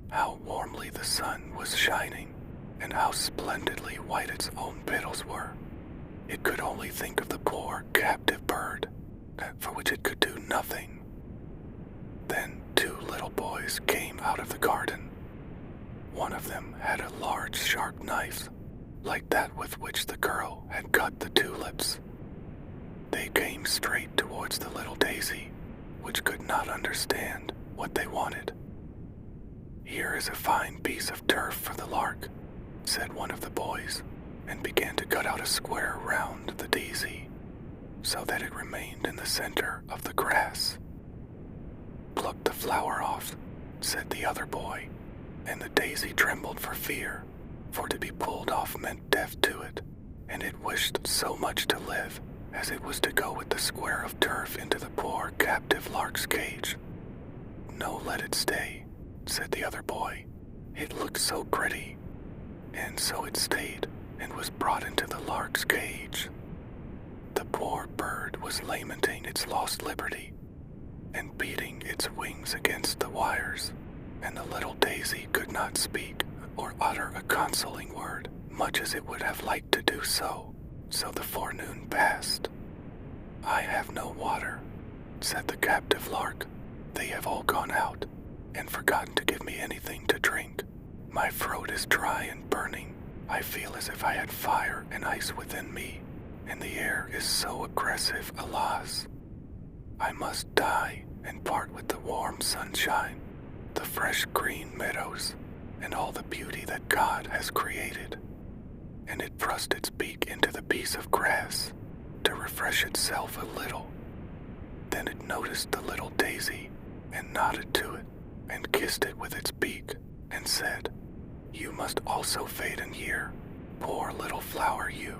how warmly the sun was shining, and how splendidly white its own petals were. It could only think of the poor captive bird, for which it could do nothing. Then 2 little boys came out of the garden. One of them had a large sharp knife, like that with which the girl had cut the tulips. They came straight towards the little daisy, which could not understand what they wanted. "Here is a fine piece of turf for the lark," said one of the boys, and began to cut out a square round the daisy, so that it remained in the center of the grass. "Pluck the flower off," said the other boy, and the daisy trembled for fear, for to be pulled off meant death to it, and it wished so much to live as it was to go with the square of turf into the poor captive lark's cage. "No, let it stay," said the other boy. "It looks so pretty." And so it stayed and was brought into the lark's cage. The poor bird was lamenting its lost liberty and beating its wings against the wires, and the little daisy could not speak or utter a consoling word, much as it would have liked to do so. So the forenoon passed. "I have no water," said the captive lark. "They have all gone out and forgotten to give me anything to drink. My throat is dry and burning. I feel as if I had fire and ice within me, and the air is so aggressive, alas! I must die and part with the warm sunshine, the fresh green meadows, and all the beauty that God has created. And it thrust its beak into the piece of grass to refresh itself a little. Then it noticed the little daisy and nodded to it and kissed it with its beak and said, "You must also fade in here, poor little flower you,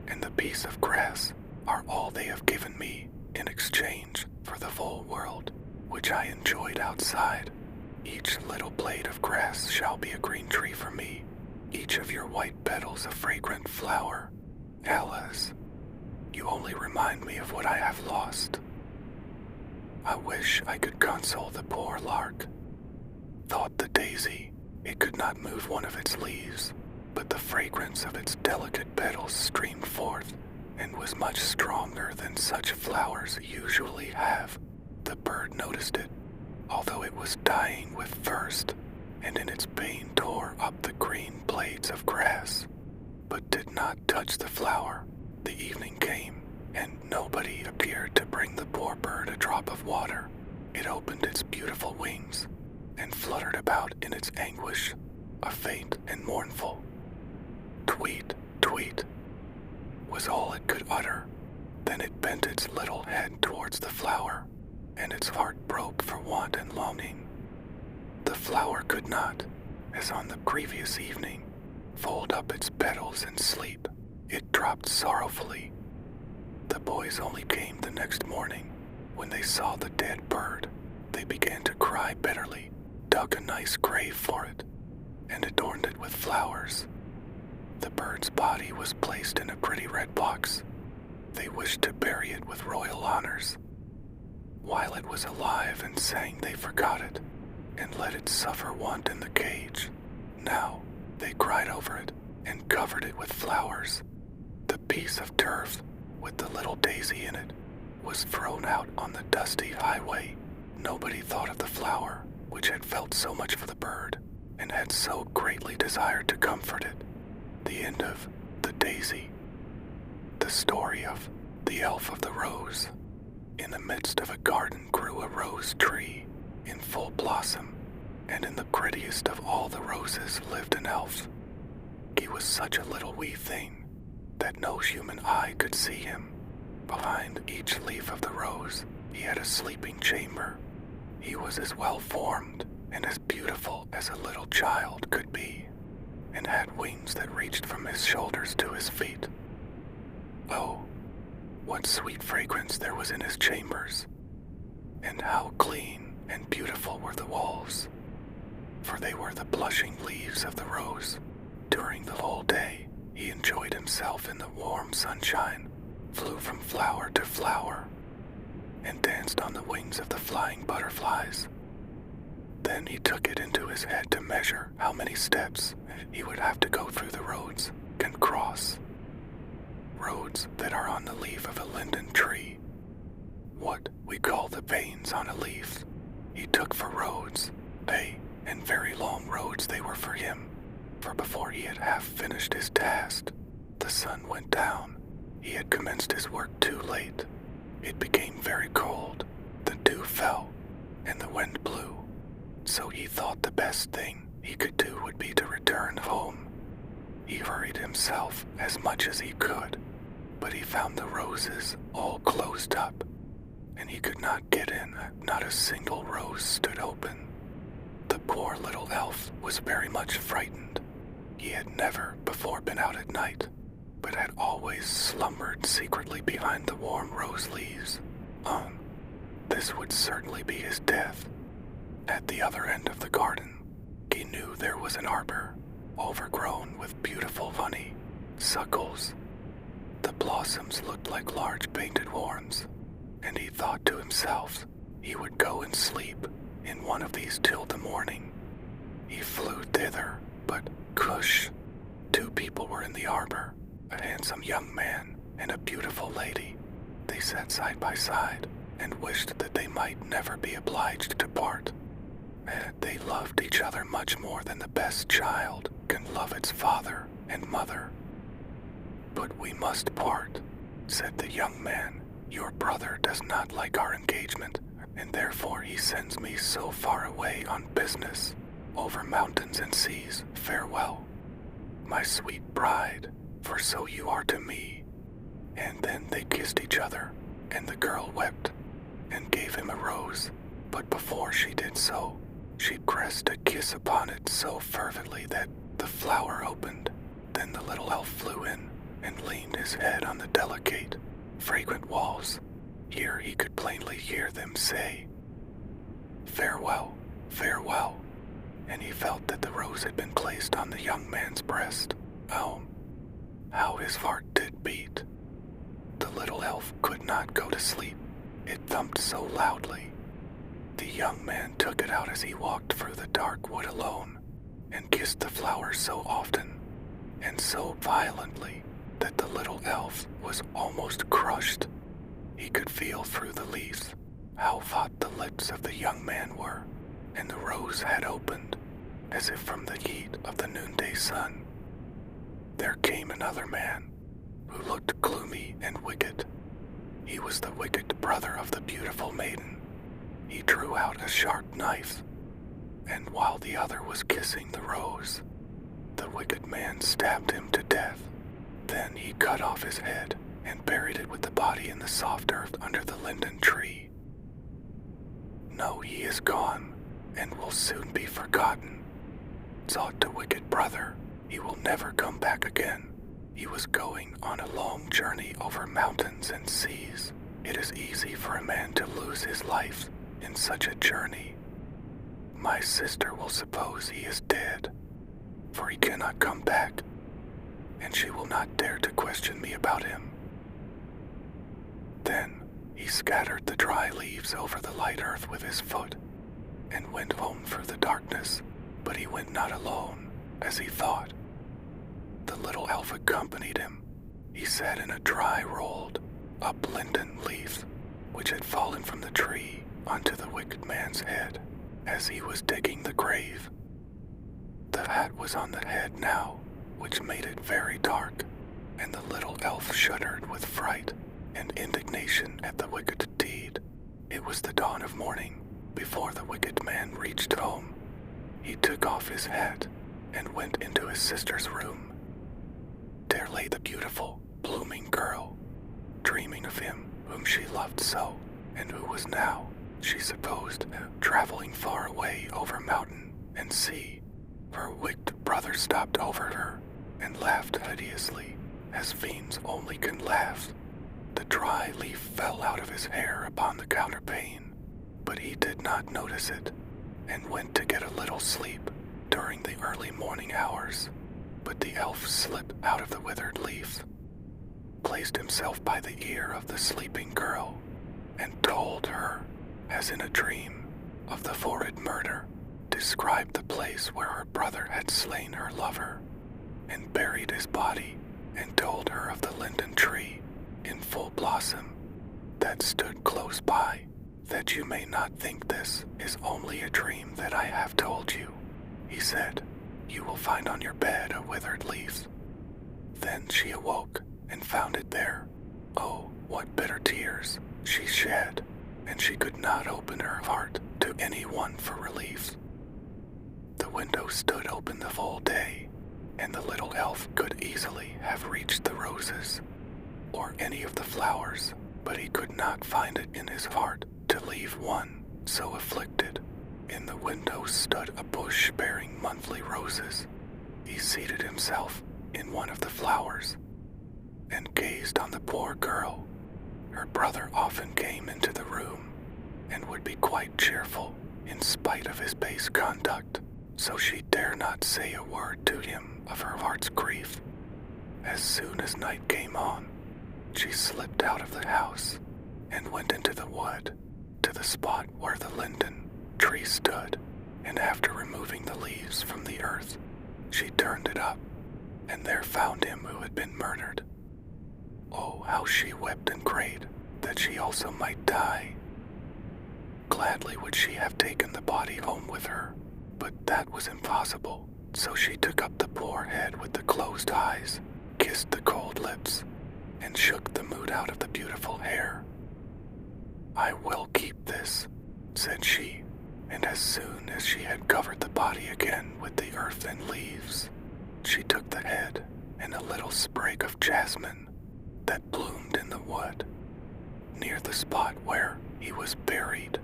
and the piece of grass are all they have given me in exchange for the full world, which I enjoyed outside. Each little blade of grass shall be a green tree for me, each of your white petals a fragrant flower. Alas, you only remind me of what I have lost." I wish I could console the poor lark. Thought the daisy, it could not move one of its leaves, but the fragrance of its delicate petals streamed forth and was much stronger than such flowers usually have. The bird noticed it, although it was dying with thirst, and in its pain tore up the green blades of grass, but did not touch the flower. The evening came, and nobody appeared to bring the poor bird a drop of water. It opened its beautiful wings and fluttered about in its anguish, a faint and mournful "tweet, tweet" was all it could utter. Then it bent its little head towards the flower, and its heart broke for want and longing. The flower could not, as on the previous evening, fold up its petals and sleep. It dropped sorrowfully. The boys only came the next morning. When they saw the dead bird, they began to cry bitterly, dug a nice grave for it, and adorned it with flowers. The bird's body was placed in a pretty red box. They wished to bury it with royal honors. While it was alive and sang, they forgot it, and let it suffer want in the cage. Now they cried over it and covered it with flowers. The piece of turf with the little daisy in it was thrown out on the dusty highway. Nobody thought of the flower, which had felt so much for the bird and had so greatly desired to comfort it. The end of The Daisy. The story of The Elf of the Rose. In the midst of a garden grew a rose tree in full blossom, and in the prettiest of all the roses lived an elf. He was such a little wee thing that no human eye could see him. Behind each leaf of the rose, he had a sleeping chamber. He was as well formed and as beautiful as a little child could be, and had wings that reached from his shoulders to his feet. Oh, what sweet fragrance there was in his chambers, and how clean and beautiful were the walls, for they were the blushing leaves of the rose. During the whole day, he enjoyed himself in the warm sunshine, flew from flower to flower, and danced on the wings of the flying butterflies. Then he took it into his head to measure how many steps he would have to go through the roads and cross. Roads that are on the leaf of a linden tree, what we call the veins on a leaf, he took for roads. They, and very long roads they were for him, for before he had half finished his task, the sun went down. He had commenced his work too late. It became very cold, the dew fell, and the wind blew, so he thought the best thing he could do would be to return home. He hurried himself as much as he could, but he found the roses all closed up, and he could not get in. Not a single rose stood open. The poor little elf was very much frightened. He had never before been out at night, but had always slumbered secretly behind the warm rose leaves. This would certainly be his death. At the other end of the garden, he knew there was an arbor, overgrown with beautiful honeysuckles. The blossoms looked like large painted horns, and he thought to himself he would go and sleep in one of these till the morning. He flew thither, but cush! 2 people were in the arbor, a handsome young man and a beautiful lady. They sat side by side and wished that they might never be obliged to part. They loved each other much more than the best child can love its father and mother. "But we must part," said the young man. "Your brother does not like our engagement, and therefore he sends me so far away on business, over mountains and seas. Farewell, my sweet bride, for so you are to me." And then they kissed each other, and the girl wept, and gave him a rose, but before she did so, she pressed a kiss upon it so fervently that the flower opened. Then the little elf flew in, and leaned his head on the delicate, fragrant walls. Here he could plainly hear them say, "Farewell, farewell," and he felt that the rose had been placed on the young man's breast. Oh, how his heart did beat! The little elf could not go to sleep. It thumped so loudly. The young man took it out as he walked through the dark wood alone, and kissed the flower so often, and so violently, that the little elf was almost crushed. He could feel through the leaves how hot the lips of the young man were, and the rose had opened, as if from the heat of the noonday sun. There came another man, who looked gloomy and wicked. He was the wicked brother of the beautiful maiden. He drew out a sharp knife, and while the other was kissing the rose, the wicked man stabbed him to death. Then he cut off his head and buried it with the body in the soft earth under the linden tree. "No, he is gone, and will soon be forgotten," thought the wicked brother. "He will never come back again. He was going on a long journey over mountains and seas. It is easy for a man to lose his life in such a journey. My sister will suppose he is dead, for he cannot come back, and she will not dare to question me about him." Then he scattered the dry leaves over the light earth with his foot, and went home through the darkness, but he went not alone, as he thought. The little elf accompanied him. He sat in a dry rolled up linden leaf, which had fallen from the tree onto the wicked man's head, as he was digging the grave. The hat was on the head now, which made it very dark, and the little elf shuddered with fright and indignation at the wicked deed. It was the dawn of morning before the wicked man reached home. He took off his hat and went into his sister's room. There lay the beautiful, blooming girl, dreaming of him whom she loved so, and who was now, she supposed, traveling far away over mountain and sea. Her wicked brother stopped over her and laughed hideously, as fiends only can laugh. The dry leaf fell out of his hair upon the counterpane, but he did not notice it, and went to get a little sleep during the early morning hours. But the elf slipped out of the withered leaf, placed himself by the ear of the sleeping girl, and told her, as in a dream, of the horrid murder, described the place where her brother had slain her lover, and buried his body, and told her of the linden tree, in full blossom, that stood close by, "That you may not think this is only a dream that I have told you," he said, "you will find on your bed a withered leaf." Then she awoke and found it there. Oh, what bitter tears she shed, and she could not open her heart to any one for relief. The window stood open the full day, and the little elf could easily have reached the roses, or any of the flowers, but he could not find it in his heart to leave one so afflicted. In the window stood a bush bearing monthly roses. He seated himself in one of the flowers, and gazed on the poor girl. Her brother often came into the room, and would be quite cheerful in spite of his base conduct, so she dare not say a word to him of her heart's grief. As soon as night came on, she slipped out of the house, and went into the wood, to the spot where the linden tree stood, and after removing the leaves from the earth, she turned it up, and there found him who had been murdered. Oh, how she wept and prayed that she also might die. Gladly would she have taken the body home with her, but that was impossible, so she took up the poor head with the closed eyes, kissed the cold lips, and shook the mood out of the beautiful hair. "I will keep this," said she, and as soon as she had covered the body again with the earth and leaves, she took the head and a little sprig of jasmine that bloomed in the wood, near the spot where he was buried,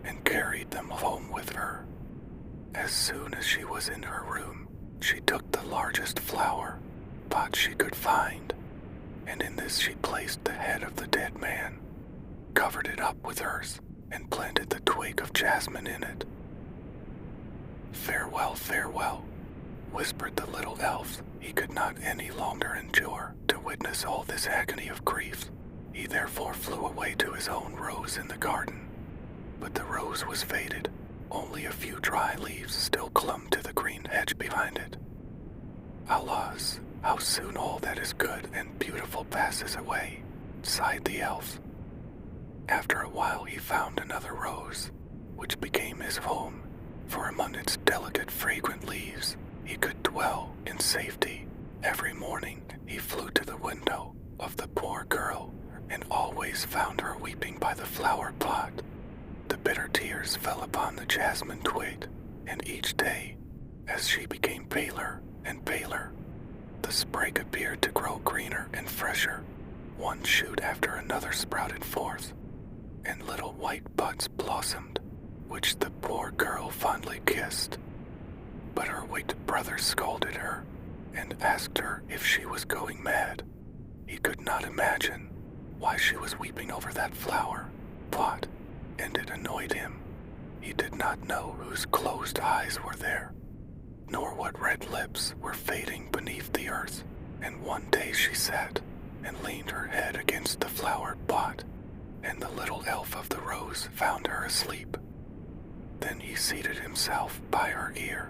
and carried them home with her. As soon as she was in her room, she took the largest flower pot she could find, and in this she placed the head of the dead man, covered it up with earth, and planted the twig of jasmine in it. "Farewell, farewell," whispered the little elf. He could not any longer endure to witness all this agony of grief. He therefore flew away to his own rose in the garden. But the rose was faded. Only a few dry leaves still clung to the green hedge behind it. "Alas, how soon all that is good and beautiful passes away," sighed the elf. After a while he found another rose, which became his home, for among its delicate fragrant leaves he could dwell in safety. Every morning he flew to the window of the poor girl and always found her weeping by the flower pot. The bitter tears fell upon the jasmine twig, and each day, as she became paler and paler, the sprig appeared to grow greener and fresher. One shoot after another sprouted forth, and little white buds blossomed, which the poor girl fondly kissed. But her wicked brother scolded her, and asked her if she was going mad. He could not imagine why she was weeping over that flower pot, and it annoyed him. He did not know whose closed eyes were there, nor what red lips were fading beneath the earth. And one day she sat and leaned her head against the flower pot, and the little elf of the rose found her asleep. Then he seated himself by her ear,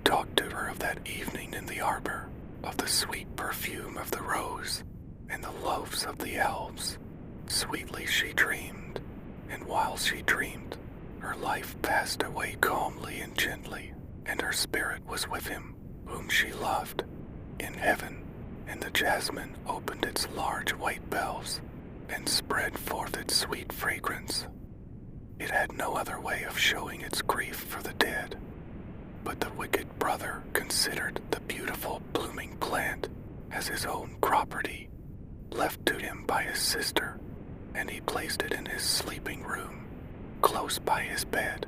talked to her of that evening in the arbor, of the sweet perfume of the rose, and the loves of the elves. Sweetly she dreamed, and while she dreamed, her life passed away calmly and gently, and her spirit was with him whom she loved in heaven, and the jasmine opened its large white bells and spread forth its sweet fragrance. It had no other way of showing its grief for the dead, but the wicked brother considered the beautiful blooming plant as his own property, left to him by his sister, and he placed it in his sleeping room, close by his bed,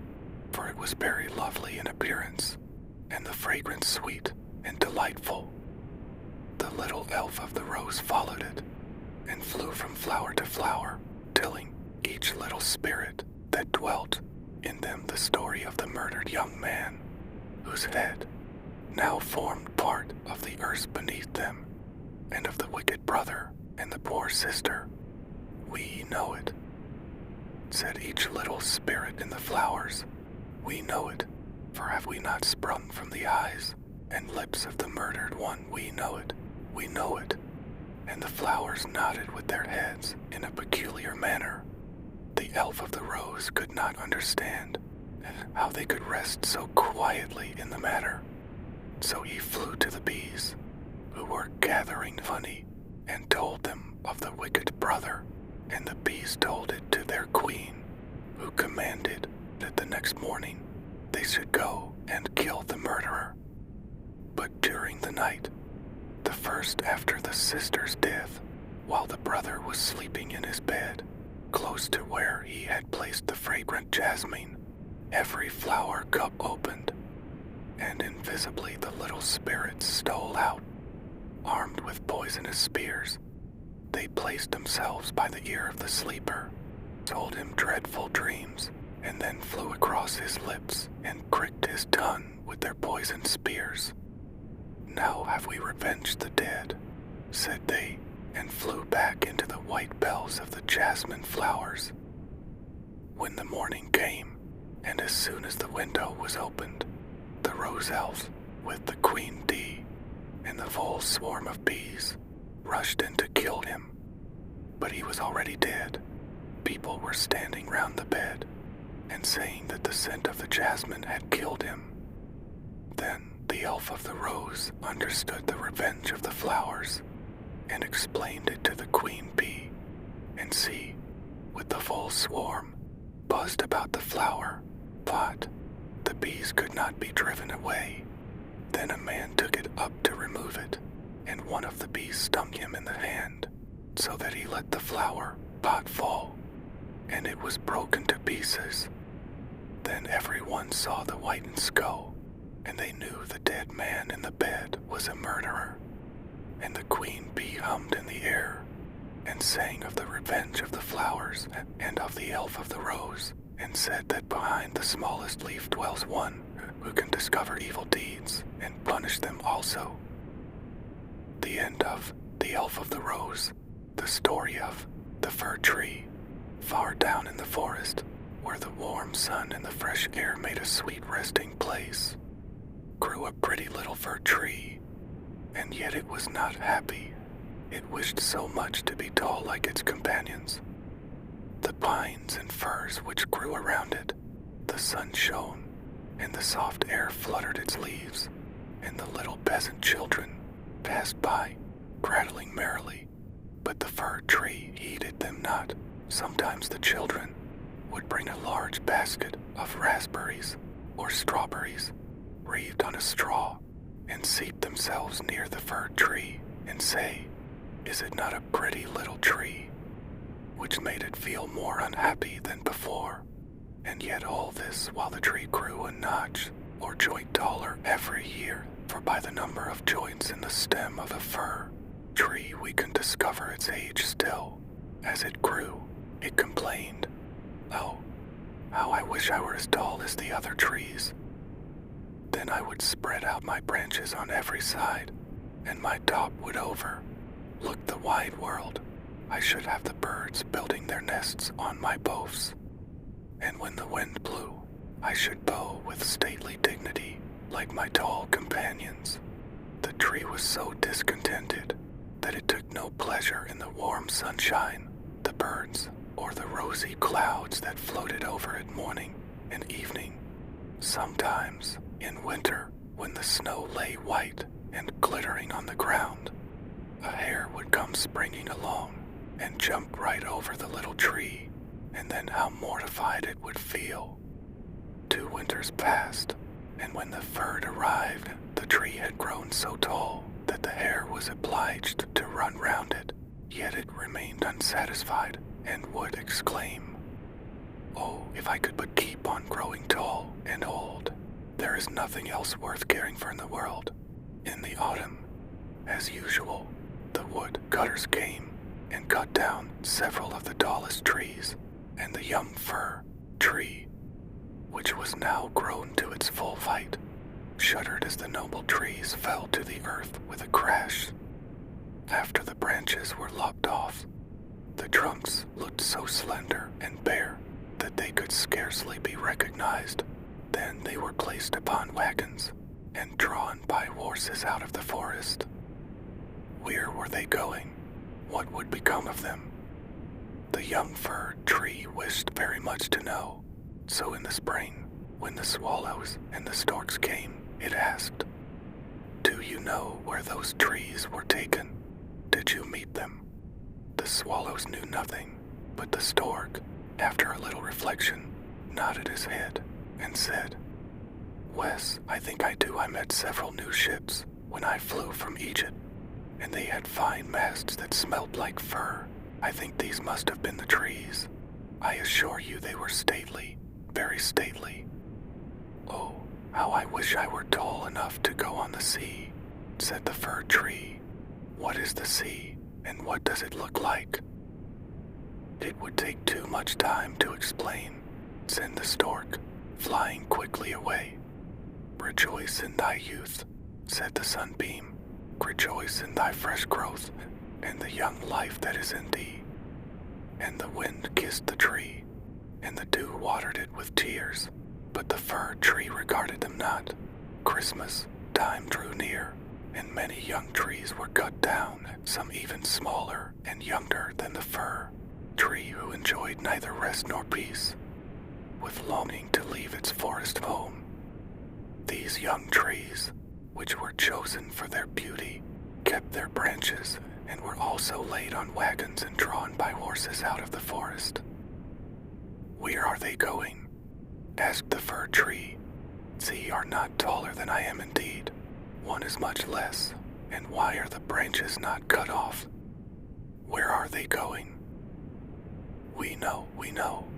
for it was very lovely in appearance, and the fragrance sweet and delightful. The little elf of the rose followed it, and flew from flower to flower, telling each little spirit that dwelt in them the story of the murdered young man, whose head now formed part of the earth beneath them, and of the wicked brother and the poor sister. "We know it," said each little spirit in the flowers. "We know it, for have we not sprung from the eyes and lips of the murdered one? We know it, we know it." And the flowers nodded with their heads in a peculiar manner. The elf of the rose could not understand how they could rest so quietly in the matter. So he flew to the bees, who were gathering honey, and told them of the wicked brother, and the bees told it to their queen, who commanded that the next morning they should go and kill the murderer. But during the night, the first after the sister's death, while the brother was sleeping in his bed, close to where he had placed the fragrant jasmine, every flower cup opened, and invisibly the little spirits stole out, armed with poisonous spears. They placed themselves by the ear of the sleeper, told him dreadful dreams, and then flew across his lips and pricked his tongue with their poisoned spears. "Now have we revenged the dead," said they, and flew back into the white bells of the jasmine flowers. When the morning came, and as soon as the window was opened, the rose elf, with the queen bee and the whole swarm of bees, rushed in to kill him. But he was already dead. People were standing round the bed, and saying that the scent of the jasmine had killed him. Then the elf of the rose understood the revenge of the flowers, and explained it to the queen bee, and see, with the full swarm, buzzed about the flower, but the bees could not be driven away. Then a man took it up to remove it, and one of the bees stung him in the hand, so that he let the flower pot fall, and it was broken to pieces. Then everyone saw the whitened skull, and they knew the dead man in the bed was a murderer. And the queen bee hummed in the air, and sang of the revenge of the flowers and of the elf of the rose, and said that behind the smallest leaf dwells one who can discover evil deeds and punish them also. The end of The Elf of the Rose, the story of the fir tree. Far down in the forest, where the warm sun and the fresh air made a sweet resting place, grew a pretty little fir tree, and yet it was not happy. It wished so much to be tall like its companions. The pines and firs which grew around it, the sun shone, and the soft air fluttered its leaves, and the little peasant children passed by, prattling merrily, but the fir tree heeded them not. Sometimes the children would bring a large basket of raspberries or strawberries, wreathed on a straw, and seat themselves near the fir tree and say, "Is it not a pretty little tree?" which made it feel more unhappy than before. And yet all this while the tree grew a notch or joint taller every year, for by the number of joints in the stem of a fir tree we can discover its age still. As it grew, it complained, "Oh, how I wish I were as tall as the other trees. Then I would spread out my branches on every side, and my top would overlook the wide world. I should have the birds building their nests on my boughs, and when the wind blew, I should bow with stately dignity like my tall companions." The tree was so discontented that it took no pleasure in the warm sunshine, the birds, or the rosy clouds that floated over it morning and evening. Sometimes, in winter, when the snow lay white and glittering on the ground, a hare would come springing along and jump right over the little tree, and then how mortified it would feel. 2 winters passed, and when the fir arrived, the tree had grown so tall that the hare was obliged to run round it, yet it remained unsatisfied and would exclaim, "Oh, if I could but keep on growing tall and old, there is nothing else worth caring for in the world." In the autumn, as usual, the wood cutters came and cut down several of the tallest trees, and the young fir tree, which was now grown to its full height, shuddered as the noble trees fell to the earth with a crash. After the branches were lopped off, the trunks looked so slender and bare that they could scarcely be recognized. Then they were placed upon wagons and drawn by horses out of the forest. Where were they going? What would become of them? The young fir tree wished very much to know, so in the spring, when the swallows and the storks came, it asked, "Do you know where those trees were taken? Did you meet them?" The swallows knew nothing, but the stork, after a little reflection, nodded his head and said, "Wes, I think I do. I met several new ships when I flew from Egypt, and they had fine masts that smelled like fir. I think these must have been the trees. I assure you they were stately, very stately. Oh, how I wish I were tall enough to go on the sea," said the fir tree. "What is the sea, and what does it look like?" "It would take too much time to explain," said the stork, flying quickly away. "Rejoice in thy youth," said the sunbeam. "Rejoice in thy fresh growth and the young life that is in thee." And the wind kissed the tree, and the dew watered it with tears, but the fir tree regarded them not. Christmas time drew near, and many young trees were cut down, some even smaller and younger than the fir tree, who enjoyed neither rest nor peace, with longing to leave its forest home. These young trees, which were chosen for their beauty, kept their branches and were also laid on wagons and drawn by horses out of the forest. "Where are they going?" asked the fir tree. "They are not taller than I am indeed. One is much less. And why are the branches not cut off? Where are they going?" We know,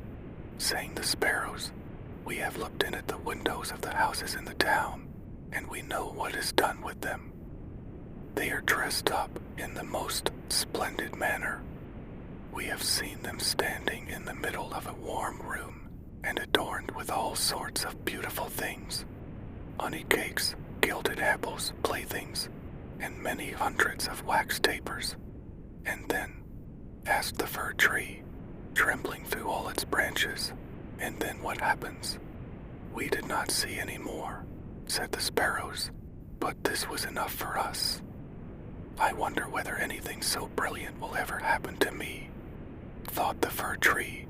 sang the sparrows. "We have looked in at the windows of the houses in the town, and we know what is done with them. They are dressed up in the most splendid manner. We have seen them standing in the middle of a warm room and adorned with all sorts of beautiful things, honey cakes, gilded apples, playthings, and many hundreds of wax tapers." "And then," asked the fir tree, trembling through all its branches, "and then what happens?" "We did not see any more," said the sparrows, "but this was enough for us. I wonder whether anything so brilliant will ever happen to me," thought the fir tree.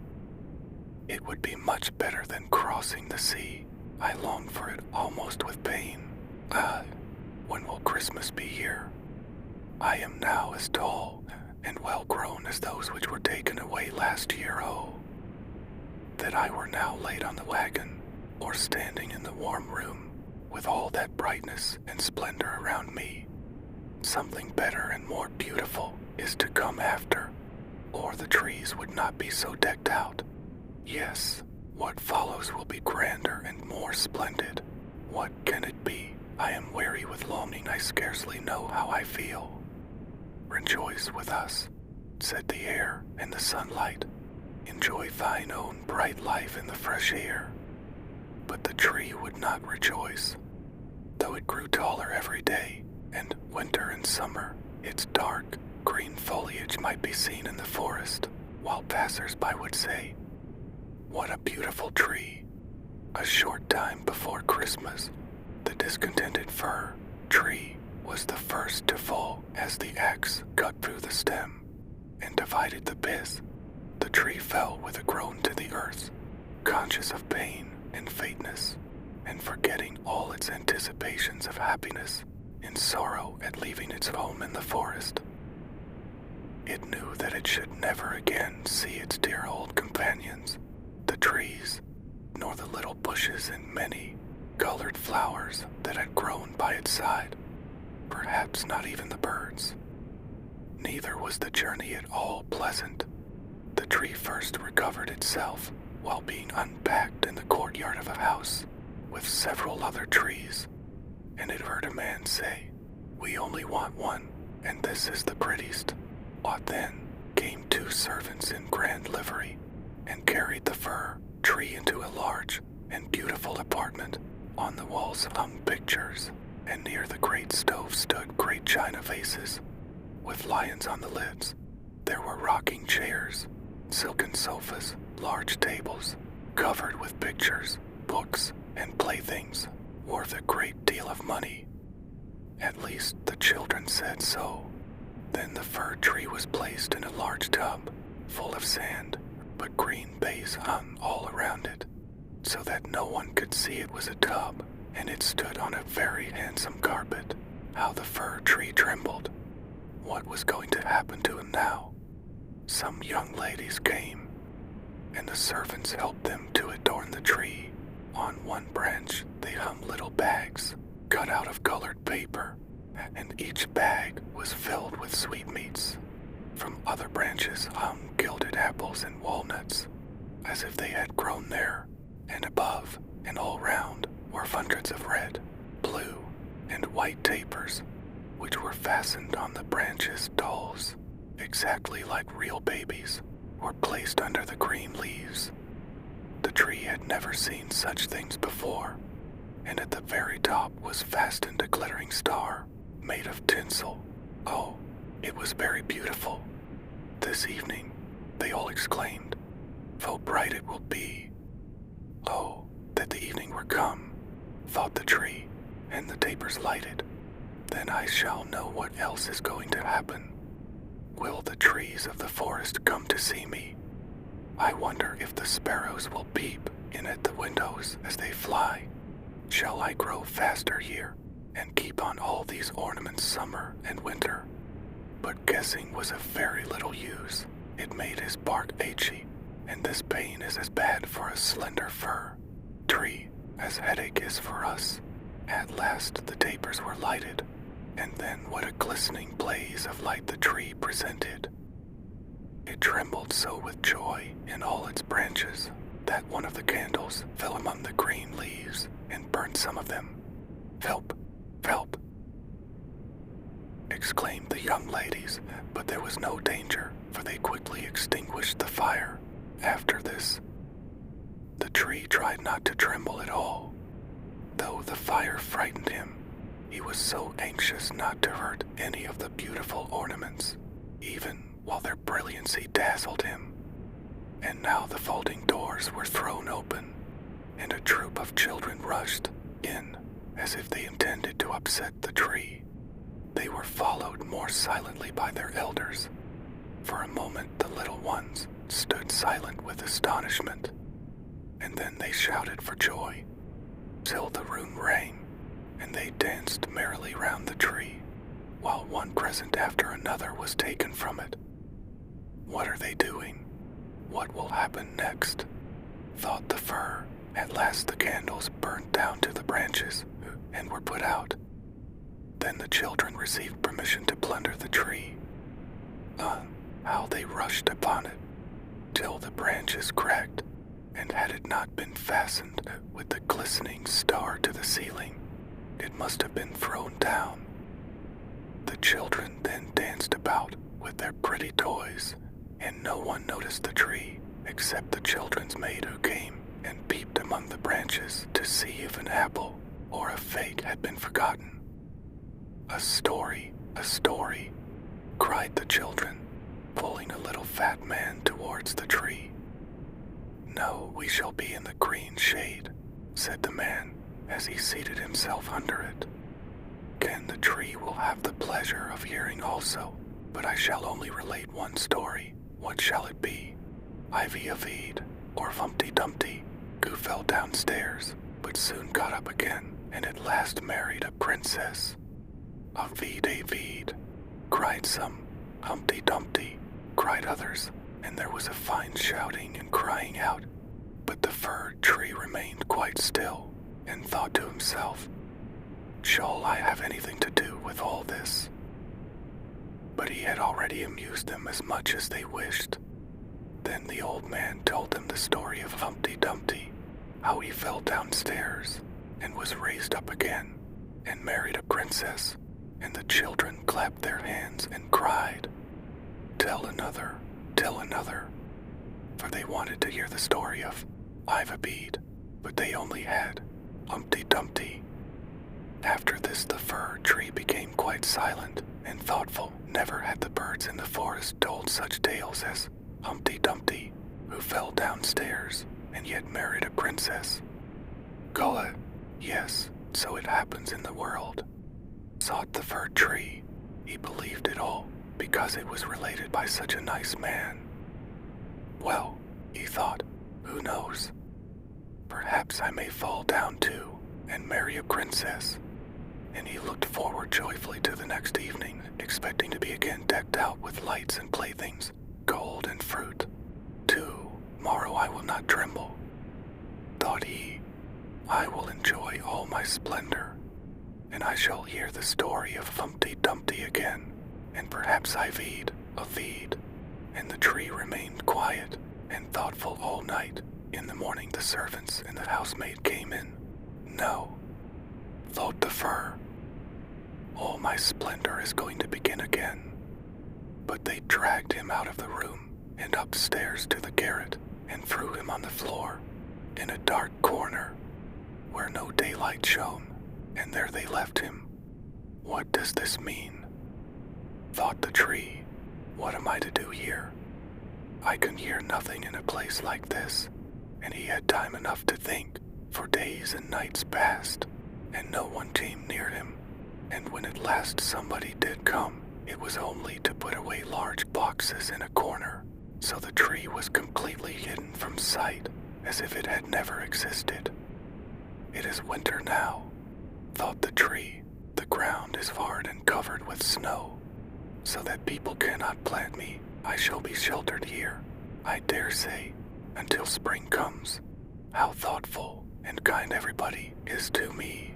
"It would be much better than crossing the sea. I long for it almost with pain. When will Christmas be here? I am now as tall and well grown as those which were taken away last year. Oh, that I were now laid on the wagon, or standing in the warm room, with all that brightness and splendor around me. Something better and more beautiful is to come after, or the trees would not be so decked out. Yes, what follows will be grander and more splendid. What can it be? I am weary with longing, I scarcely know how I feel." "Rejoice with us," said the air and the sunlight. "Enjoy thine own bright life in the fresh air." But the tree would not rejoice. Though it grew taller every day, and winter and summer, its dark, green foliage might be seen in the forest, while passers-by would say, "What a beautiful tree." A short time before Christmas, the discontented fir tree was the first to fall as the axe cut through the stem and divided the pith. The tree fell with a groan to the earth, conscious of pain and faintness, and forgetting all its anticipations of happiness in sorrow at leaving its home in the forest. It knew that it should never again see its dear old companions, the trees, nor the little bushes and many colored flowers that had grown by its side, perhaps not even the birds. Neither was the journey at all pleasant. The tree first recovered itself while being unpacked in the courtyard of a house with several other trees, and it heard a man say, "We only want one, and this is the prettiest." Then came 2 servants in grand livery and carried the fir tree into a large and beautiful apartment. On the walls hung pictures, and near the great stove stood great china vases with lions on the lids. There were rocking chairs, silken sofas, large tables, covered with pictures, books, and playthings worth a great deal of money. At least the children said so. Then the fir tree was placed in a large tub full of sand, but green baize hung all around it, so that no one could see it was a tub, and it stood on a very handsome carpet. How the fir tree trembled! What was going to happen to him now? Some young ladies came, and the servants helped them to adorn the tree. On one branch they hung little bags cut out of colored paper, and each bag was filled with sweetmeats. From other branches hung gilded apples and walnuts, as if they had grown there, and above and all round were hundreds of red, blue, and white tapers, which were fastened on the branches. Dolls, exactly like real babies, were placed under the green leaves. The tree had never seen such things before, and at the very top was fastened a glittering star made of tinsel. Oh, it was very beautiful. This evening, they all exclaimed, "How bright it will be." Oh, that the evening were come, thought the tree, and the tapers lighted. Then I shall know what else is going to happen. Will the trees of the forest come to see me? I wonder if the sparrows will peep in at the windows as they fly. Shall I grow faster here and keep on all these ornaments summer and winter? But guessing was of very little use. It made his bark achy, and this pain is as bad for a slender fir tree as headache is for us. At last the tapers were lighted, and then what a glistening blaze of light the tree presented. It trembled so with joy in all its branches that one of the candles fell among the green leaves and burned some of them. "Help! Help!" exclaimed the young ladies, but there was no danger, for they quickly extinguished the fire. After this, the tree tried not to tremble at all. Though the fire frightened him, he was so anxious not to hurt any of the beautiful ornaments, even while their brilliancy dazzled him. And now the folding doors were thrown open, and a troop of children rushed in as if they intended to upset the tree. They were followed more silently by their elders. For a moment the little ones stood silent with astonishment, and then they shouted for joy, till the room rang, and they danced merrily round the tree, while one present after another was taken from it. What are they doing? What will happen next? Thought the fir. At last the candles burned down to the branches and were put out. Then the children received permission to plunder the tree. How they rushed upon it, till the branches cracked, and had it not been fastened with the glistening star to the ceiling, it must have been thrown down. The children then danced about with their pretty toys, and no one noticed the tree except the children's maid, who came and peeped among the branches to see if an apple or a fig had been forgotten. "A story, a story," cried the children, pulling a little fat man towards the tree. "No, we shall be in the green shade," said the man as he seated himself under it. "Can the tree will have the pleasure of hearing also, but I shall only relate one story. What shall it be? Ivy Avid, or Humpty Dumpty, who fell downstairs, but soon got up again, and at last married a princess." "Avid, Avid," cried some. "Humpty Dumpty," cried others, and there was a fine shouting and crying out. But the fir tree remained quite still, and thought to himself, "Shall I have anything to do with all this?" But he had already amused them as much as they wished. Then the old man told them the story of Humpty Dumpty, how he fell downstairs and was raised up again, and married a princess, and the children clapped their hands and cried, "Tell another, tell another," for they wanted to hear the story of Ivabede, but they only had Humpty Dumpty. After this the fir tree became quite silent and thoughtful. Never had the birds in the forest told such tales as Humpty Dumpty, who fell downstairs and yet married a princess. "Gullah, yes, so it happens in the world," thought the fir tree. He believed it all because it was related by such a nice man. "Well," he thought, "who knows? Perhaps I may fall down too and marry a princess." And he looked forward joyfully to the next evening, expecting to be again decked out with lights and playthings, gold and fruit. "Tomorrow I will not tremble," thought he. "I will enjoy all my splendor, and I shall hear the story of Humpty Dumpty again, and perhaps Avid. And the tree remained quiet and thoughtful all night. In the morning the servants and the housemaid came in. "No," thought the fir, "all my splendor is going to begin again." But they dragged him out of the room and upstairs to the garret and threw him on the floor in a dark corner where no daylight shone, and there they left him. "What does this mean?" thought the tree. "What am I to do here? I can hear nothing in a place like this." And he had time enough to think, for days and nights passed, and no one came near him. And when at last somebody did come, it was only to put away large boxes in a corner, so the tree was completely hidden from sight, as if it had never existed. "It is winter now," thought the tree. "The ground is hard and covered with snow, so that people cannot plant me. I shall be sheltered here. I dare say until spring comes. How thoughtful and kind everybody is to me.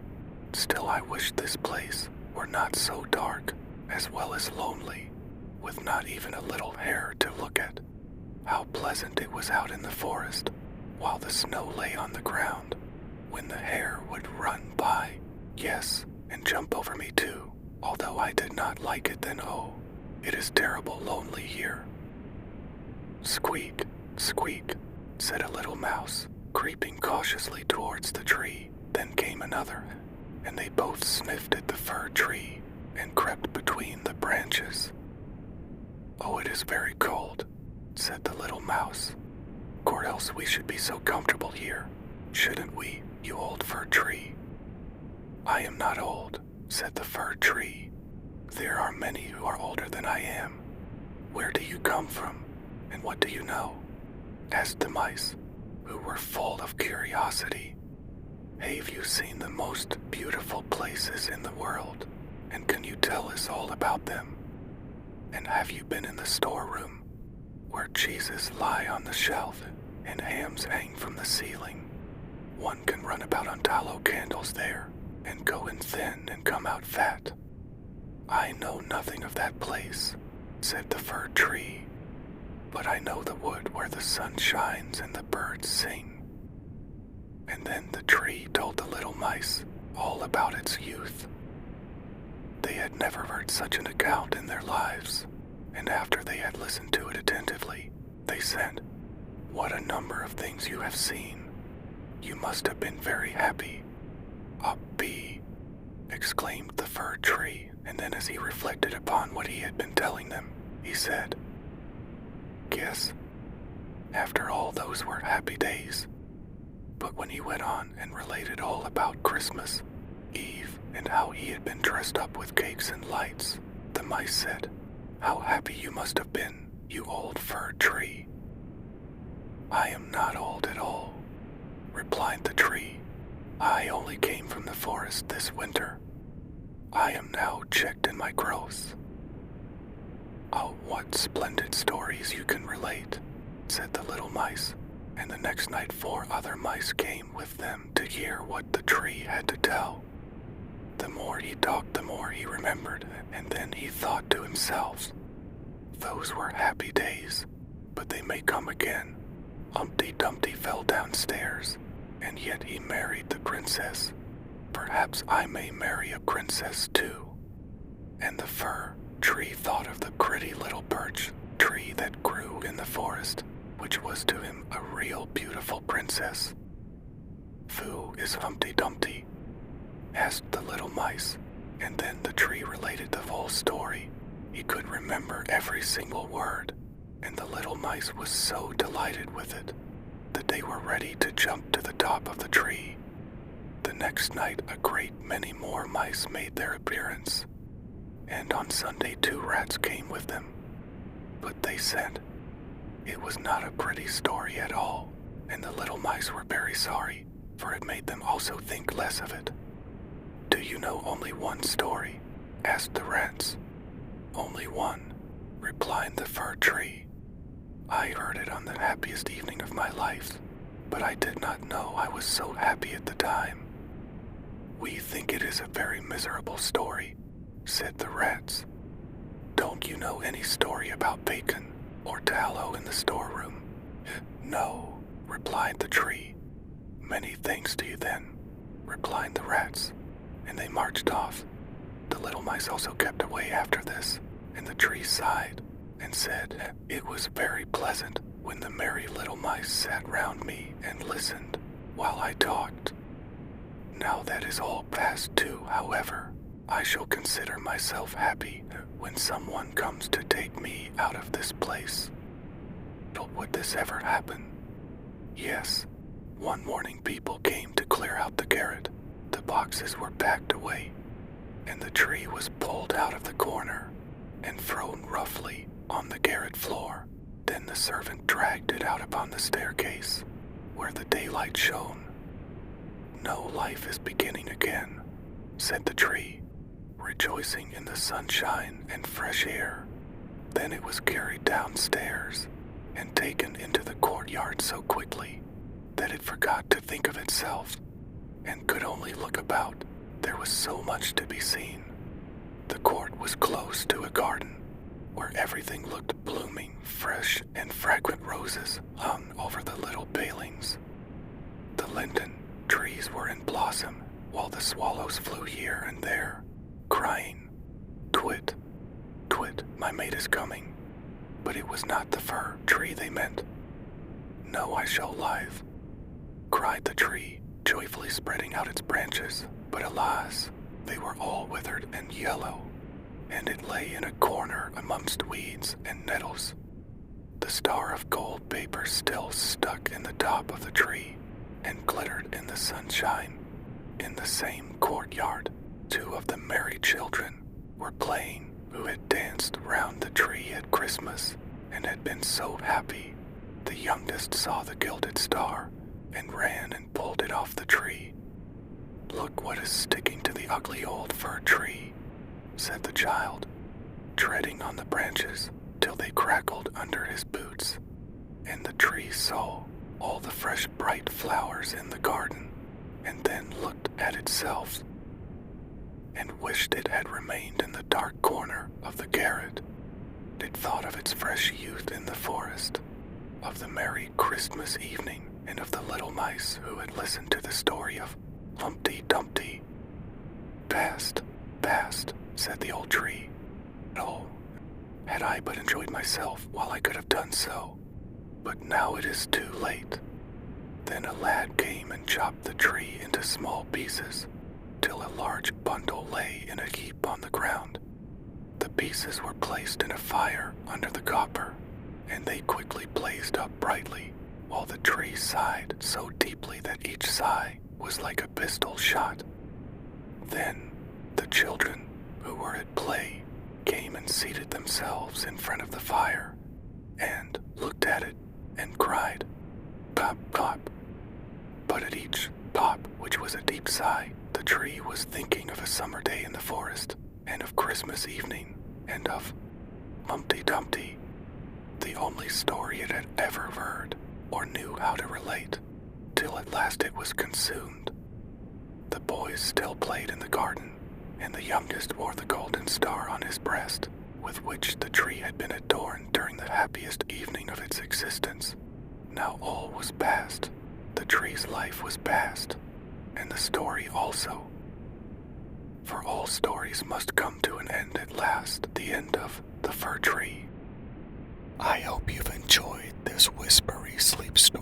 Still, I wish this place were not so dark, as well as lonely, with not even a little hare to look at. How pleasant it was out in the forest, while the snow lay on the ground, when the hare would run by, yes, and jump over me too, although I did not like it then. Oh, it is terrible lonely here. Squeak, squeak, said a little mouse, creeping cautiously towards the tree. Then came another, and they both sniffed at the fir tree and crept between the branches. Oh, it is very cold, said the little mouse, or else we should be so comfortable here, shouldn't we, you old fir tree? I am not old, said the fir tree. There are many who are older than I am. Where do you come from, and what do you know? Asked the mice, who were full of curiosity. Have you seen the most beautiful places in the world, and can you tell us all about them? And have you been in the storeroom, where cheeses lie on the shelf and hams hang from the ceiling? One can run about on tallow candles there, and go in thin and come out fat. I know nothing of that place, said the fir tree, but I know the wood where the sun shines and the birds sing. And then the tree told the little mice all about its youth. They had never heard such an account in their lives, and after they had listened to it attentively, they said, "What a number of things you have seen. You must have been very happy." "Uppy," exclaimed the fir tree, and then as he reflected upon what he had been telling them, he said, "Guess, after all, those were happy days." But when he went on and related all about Christmas Eve and how he had been dressed up with cakes and lights, the mice said, "How happy you must have been, you old fir tree." "I am not old at all," replied the tree. "I only came from the forest this winter. I am now checked in my growth." "Oh, what splendid stories you can relate," said the little mice, and the next night 4 other mice came with them to hear what the tree had to tell. The more he talked, the more he remembered, and then he thought to himself, "Those were happy days, but they may come again. Humpty Dumpty fell downstairs, and yet he married the princess. Perhaps I may marry a princess too." And the fir tree thought of the pretty little birch tree that grew in the forest, which was to him a real beautiful princess. "Who is Humpty Dumpty?" asked the little mice, and then the tree related the whole story. He could remember every single word, and the little mice was so delighted with it that they were ready to jump to the top of the tree. The next night a great many more mice made their appearance, and on Sunday 2 rats came with them. But they said it was not a pretty story at all, and the little mice were very sorry, for it made them also think less of it. "Do you know only one story?" asked the rats. "Only one," replied the fir tree. "I heard it on the happiest evening of my life, but I did not know I was so happy at the time." "We think it is a very miserable story," said the rats. "Don't you know any story about bacon or tallow in the storeroom?" "No," replied the tree. "Many thanks to you then," replied the rats, and they marched off. The little mice also kept away after this, and the tree sighed and said, "It was very pleasant when the merry little mice sat round me and listened while I talked. Now that is all past too, however, I shall consider myself happy when someone comes to take me out of this place." But would this ever happen? Yes. One morning people came to clear out the garret. The boxes were packed away, and the tree was pulled out of the corner and thrown roughly on the garret floor. Then the servant dragged it out upon the staircase, where the daylight shone. "Now life is beginning again," said the tree, rejoicing in the sunshine and fresh air. Then it was carried downstairs, and taken into the courtyard so quickly that it forgot to think of itself and could only look about. There was so much to be seen. The court was close to a garden where everything looked blooming, fresh, and fragrant roses hung over the little palings. The linden trees were in blossom, while the swallows flew here and there, crying, "Twit, twit, my mate is coming." But it was not the fir tree they meant. "No, I shall live," cried the tree, joyfully spreading out its branches. But alas, they were all withered and yellow, and it lay in a corner amongst weeds and nettles. The star of gold paper still stuck in the top of the tree and glittered in the sunshine. In the same courtyard, 2 of the merry children were playing who had danced round the tree at Christmas and had been so happy. The youngest saw the gilded star and ran and pulled it off the tree. "Look what is sticking to the ugly old fir tree," said the child, treading on the branches till they crackled under his boots. And the tree saw all the fresh bright flowers in the garden, and then looked at itself and wished it had remained in the dark corner of the garret. It thought of its fresh youth in the forest, of the merry Christmas evening, and of the little mice who had listened to the story of Humpty Dumpty. "Past, past," said the old tree. "Oh, had I but enjoyed myself while I could have done so. But now it is too late." Then a lad came and chopped the tree into small pieces, till a large bundle lay in a heap on the ground. The pieces were placed in a fire under the copper, and they quickly blazed up brightly, while the tree sighed so deeply that each sigh was like a pistol shot. Then the children who were at play came and seated themselves in front of the fire, and looked at it and cried, "Pop, pop." But at each pop, which was a deep sigh, the tree was thinking of a summer day in the forest, and of Christmas evening, and of Humpty Dumpty, the only story it had ever heard or knew how to relate, till at last it was consumed. The boys still played in the garden, and the youngest wore the golden star on his breast, with which the tree had been adorned during the happiest evening of its existence. Now all was past. The tree's life was past, and the story also. For all stories must come to an end at last, the end of the fir tree. I hope you've enjoyed this whispery sleep story.